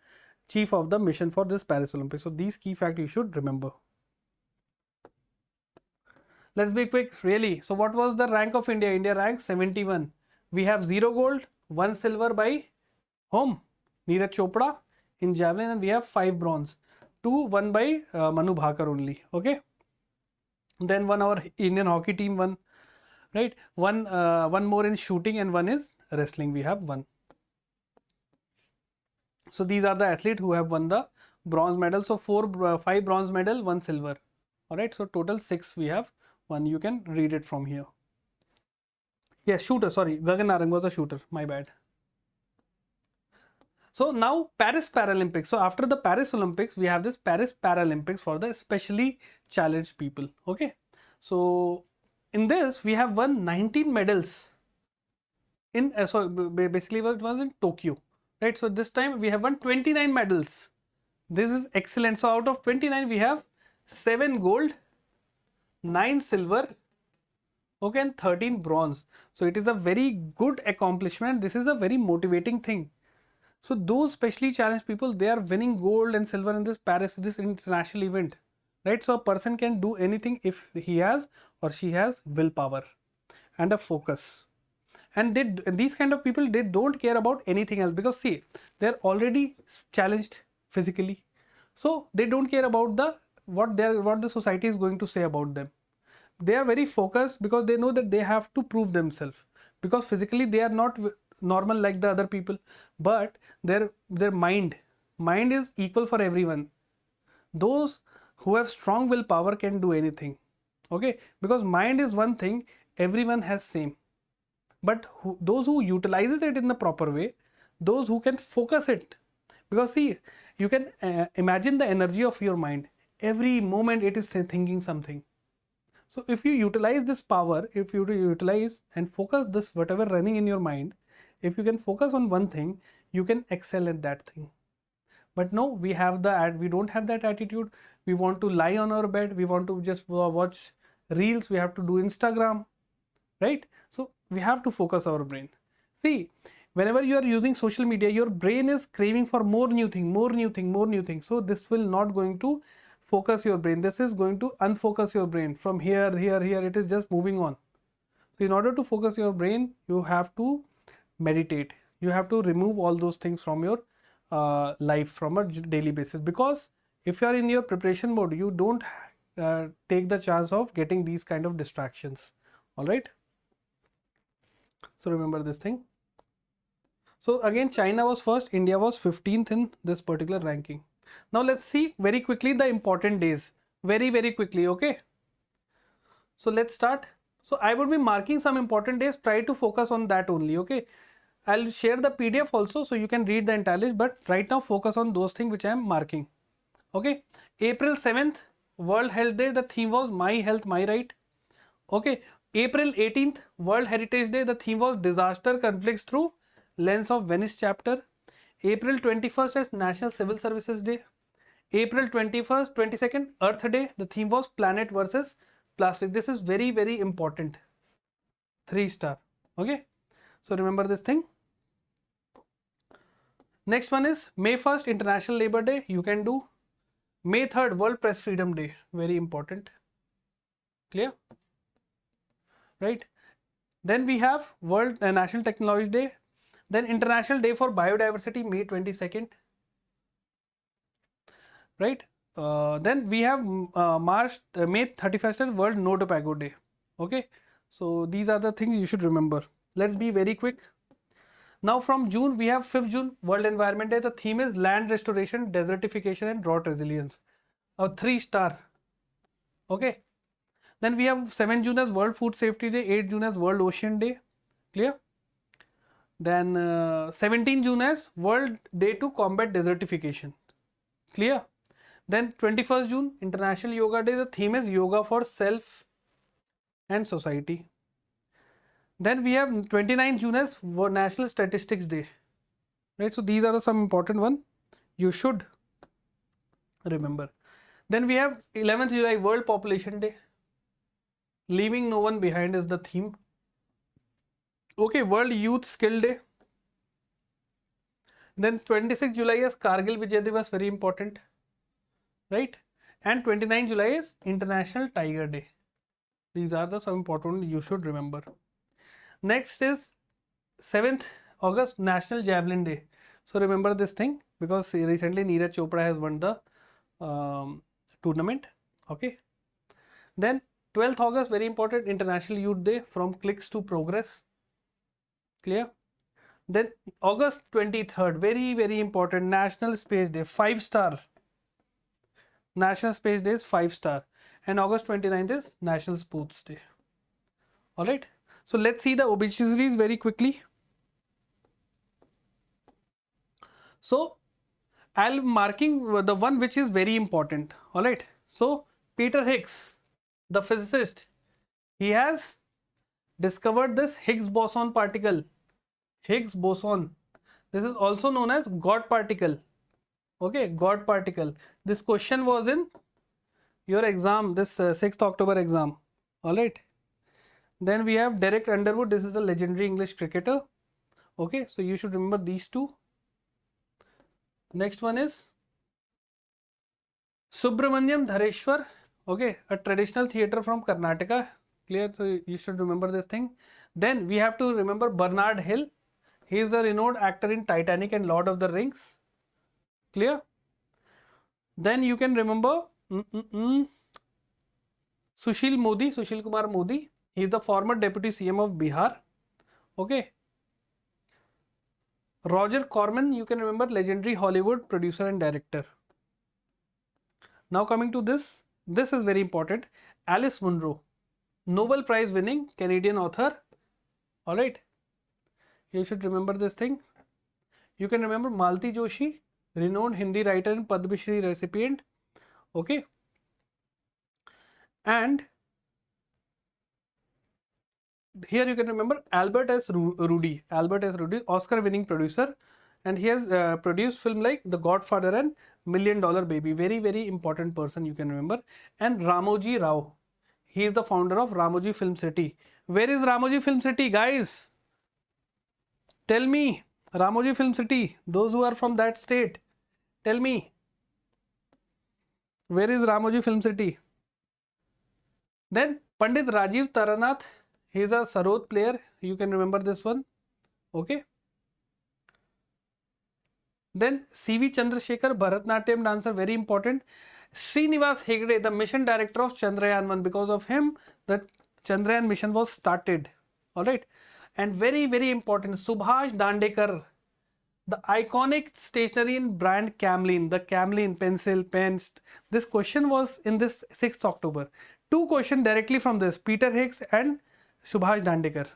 chief of the mission for this Paris Olympics. So these key facts you should remember. Let's be quick, really. So what was the rank of India? India ranked 71. We have 0 gold, 1 silver by whom? Neeraj Chopra in javelin, and we have 5 bronze. 2 won by Manu Bhakar only. Okay. Then one our Indian hockey team won, right? One more in shooting and 1 is wrestling. We have 1. So these are the athletes who have won the bronze medal. So 5 bronze medal, 1 silver. All right. So total 6 we have. 1. You can read it from here. Yes, shooter. Sorry, Gagan Narang was a shooter. My bad. So now Paris Paralympics. So after the Paris Olympics, we have this Paris Paralympics for the specially challenged people. Okay. So in this, we have won 19 medals in, so basically it was in Tokyo, right? So this time we have won 29 medals. This is excellent. So out of 29, we have 7 gold, 9 silver, okay, and 13 bronze. So it is a very good accomplishment. This is a very motivating thing. So those specially challenged people, they are winning gold and silver in this this international event, right? So a person can do anything if he has or she has willpower and a focus. And these kind of people, they don't care about anything else, because see, they're already challenged physically. So they don't care about what the society is going to say about them. They are very focused because they know that they have to prove themselves, because physically they are not normal like the other people, but their mind is equal for everyone. Those who have strong willpower can do anything. Okay, because mind is one thing, everyone has same, but those who utilizes it in the proper way, those who can focus it, because see, you can imagine the energy of your mind. Every moment it is thinking something. So if you utilize this power, if you utilize and focus this whatever running in your mind, If you can focus on one thing, you can excel at that thing. But no, we don't have that attitude. We want to lie on our bed, we want to just watch reels, we have to do Instagram, right? So we have to focus our brain. See, whenever you are using social media, your brain is craving for more new thing, more new thing, more new thing. So this will not going to focus your brain. This is going to unfocus your brain from here, here, here. It is just moving on. So in order to focus your brain, you have to meditate. You have to remove all those things from your life from a daily basis, because if you are in your preparation mode, you don't take the chance of getting these kind of distractions. All right. So remember this thing. So again, China was first, India was 15th in this particular ranking. Now let's see very quickly the important days. Very, very quickly, okay? So let's start. So I would be marking some important days, try to focus on that only, okay? I'll share the PDF also so you can read the entire list, but right now focus on those things which I am marking, okay? April 7th, World Health Day, the theme was My Health, My Right, okay? April 18th, World Heritage Day, the theme was Disaster Conflicts Through Lens of Venice Chapter. April 21st is National Civil Services Day. April 22nd, Earth Day, the theme was Planet versus Plastic. This is very, very important. 3-star, okay? So remember this thing. Next one is May 1st, International Labor Day. You can do. May 3rd, World Press Freedom Day. Very important. Clear? Right? Then we have World National Technology Day. Then International Day for Biodiversity, May 22nd. Right? Then we have May 31st, World No Tobacco Day. Okay? So these are the things you should remember. Let's be very quick. Now from June, we have 5th June, World Environment Day. The theme is Land Restoration, Desertification and Drought Resilience. A 3-star. Okay. Then we have 7th June as World Food Safety Day, 8th June as World Ocean Day. Clear? Then 17th June as World Day to Combat Desertification. Clear? Then 21st June, International Yoga Day. The theme is Yoga for Self and Society. Then we have 29th June as National Statistics Day. Right? So these are some important ones you should remember. Then we have 11th July, World Population Day. Leaving no one behind is the theme. Okay, World Youth Skill Day. Then 26th July is Kargil Vijay Divas, very important. Right? And 29th July is International Tiger Day. These are the some important you should remember. Next is 7th August, National Javelin Day. So remember this thing, because recently Neeraj Chopra has won the tournament. Okay. Then 12th August, very important, International Youth Day, from clicks to progress. Clear? Then August 23rd, very, very important, National Space Day, 5-star. National Space Day is 5-star. And August 29th is National Sports Day. Alright. So let's see the obituaries very quickly. So I'll marking the one which is very important. Alright. So Peter Higgs, the physicist, he has discovered this Higgs boson particle. Higgs boson. This is also known as God particle. Okay, God particle. This question was in your exam, this 6th October exam. Alright. Then we have Derek Underwood. This is a legendary English cricketer. Okay, so you should remember these two. Next one is Subramanyam Dhareshwar. Okay, a traditional theatre from Karnataka. Clear? So you should remember this thing. Then we have to remember Bernard Hill. He is a renowned actor in Titanic and Lord of the Rings. Clear? Then you can remember Sushil Kumar Modi. He is the former deputy CM of Bihar. Okay. Roger Corman, you can remember, legendary Hollywood producer and director. Now coming to this is very important. Alice Munro, Nobel Prize winning Canadian author. Alright. You should remember this thing. You can remember Malti Joshi, renowned Hindi writer and Padma Shri recipient. Okay. And here you can remember Albert S. Rudy, Oscar-winning producer, and he has produced film like The Godfather and Million Dollar Baby. Very, very important person you can remember. And Ramoji Rao, he is the founder of Ramoji Film City. Where is Ramoji Film City, guys? Tell me, Ramoji Film City, those who are from that state, tell me, where is Ramoji Film City? Then Pandit Rajiv Taranath, he is a sarod player, you can remember this one, okay. Then C.V. Chandrasekhar, Bharatnatyam dancer, very important. Srinivas Hegde, the mission director of Chandrayaan-1, because of him the Chandrayaan mission was started, alright. And very, very important, Subhash Dandekar, the iconic stationery in brand Camlin, the Camlin pencil, pens. This question was in this 6th October. 2 questions directly from this, Peter Hicks and Subhash Dandekar.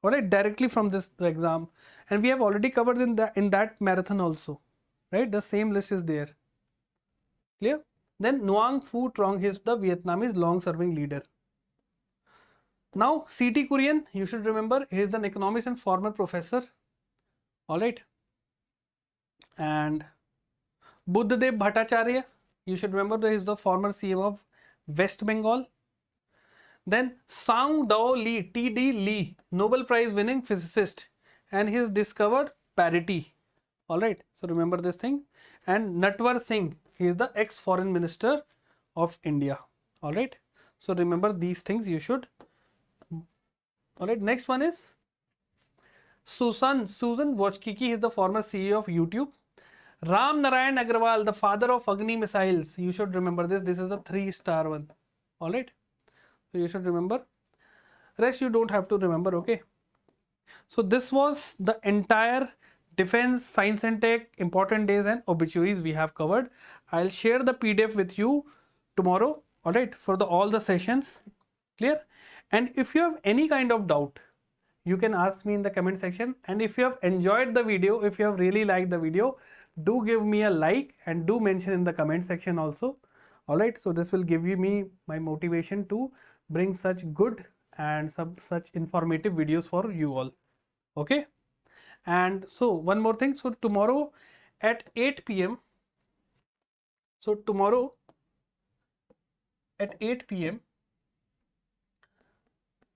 Alright, directly from this exam. And we have already covered in that marathon also. Right, the same list is there. Clear? Then Nguyen Phu Trong, he is the Vietnamese long-serving leader. Now, C.T. Kurian, you should remember, he is an economist and former professor. Alright. And Buddhadev Bhattacharya, you should remember, he is the former CM of West Bengal. Then Sang Dao Lee, T.D. Lee, Nobel Prize winning physicist, and he has discovered parity. Alright, so remember this thing. And Natwar Singh, he is the ex-foreign minister of India. Alright, so remember these things you should. Alright, next one is Susan Wojcicki, is the former CEO of YouTube. Ram Narayan Agrawal, the father of Agni missiles. You should remember this. This is a 3-star one. Alright, so you should remember. Rest you don't have to remember, okay. So this was the entire defense, science and tech, important days and obituaries we have covered. I'll share the PDF with you tomorrow, alright, for all the sessions. Clear? And if you have any kind of doubt, you can ask me in the comment section. And if you have enjoyed the video, if you have really liked the video, do give me a like and do mention in the comment section also. Alright, so this will give me my motivation to bring such good and such informative videos for you all. Okay. And so one more thing, so tomorrow at 8 p.m. So tomorrow at 8 p.m.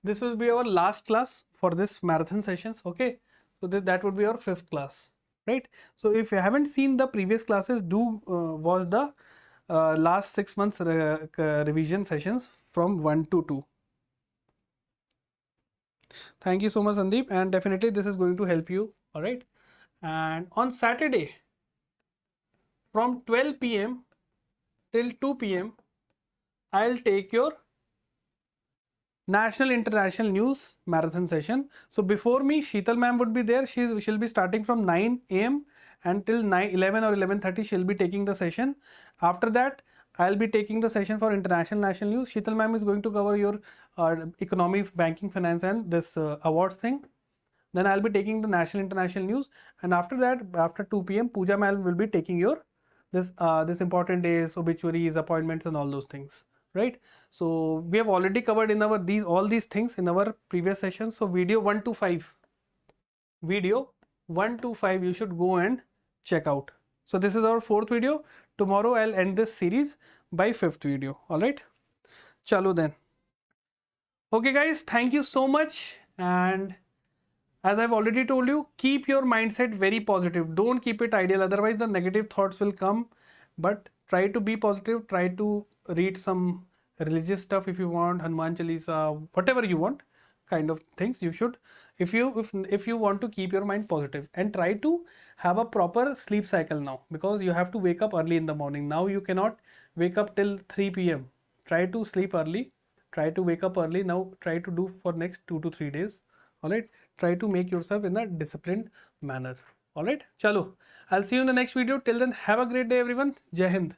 this will be our last class for this marathon sessions. Okay, so that would be our 5th class, right? So if you haven't seen the previous classes, do watch the last 6 months revision sessions from 1 to 2. Thank you so much, Sandeep, and definitely this is going to help you. All right, and on Saturday from 12 p.m. till 2 p.m. I'll take your national international news marathon session. So before me, Sheetal ma'am would be there. She'll be starting from 9 a.m. until 11 or 11:30. She'll be taking the session. After that, I'll be taking the session for international national news. Sheetal ma'am is going to cover your economy, banking, finance, and this awards thing. Then I'll be taking the national international news, and after that, after 2 p.m. Pooja ma'am will be taking your this important days, obituaries, appointments, and all those things. Right? So we have already covered in our all these things in our previous sessions. So video 1 to 5, you should go and check out. So this is our 4th video. Tomorrow I'll end this series by 5th video. All right, chalo then. Okay guys, thank you so much. And as I've already told you, keep your mindset very positive. Don't keep it ideal, otherwise the negative thoughts will come. But try to be positive. Try to read some religious stuff if you want, Hanuman Chalisa, whatever you want, kind of things you should, if you want to keep your mind positive. And try to have a proper sleep cycle now, because you have to wake up early in the morning. Now you cannot wake up till 3 p.m. Try to sleep early, try to wake up early. Now try to do for next 2 to 3 days. All right, try to make yourself in a disciplined manner. All right, chalo, I'll see you in the next video. Till then, have a great day everyone. Jai Hind.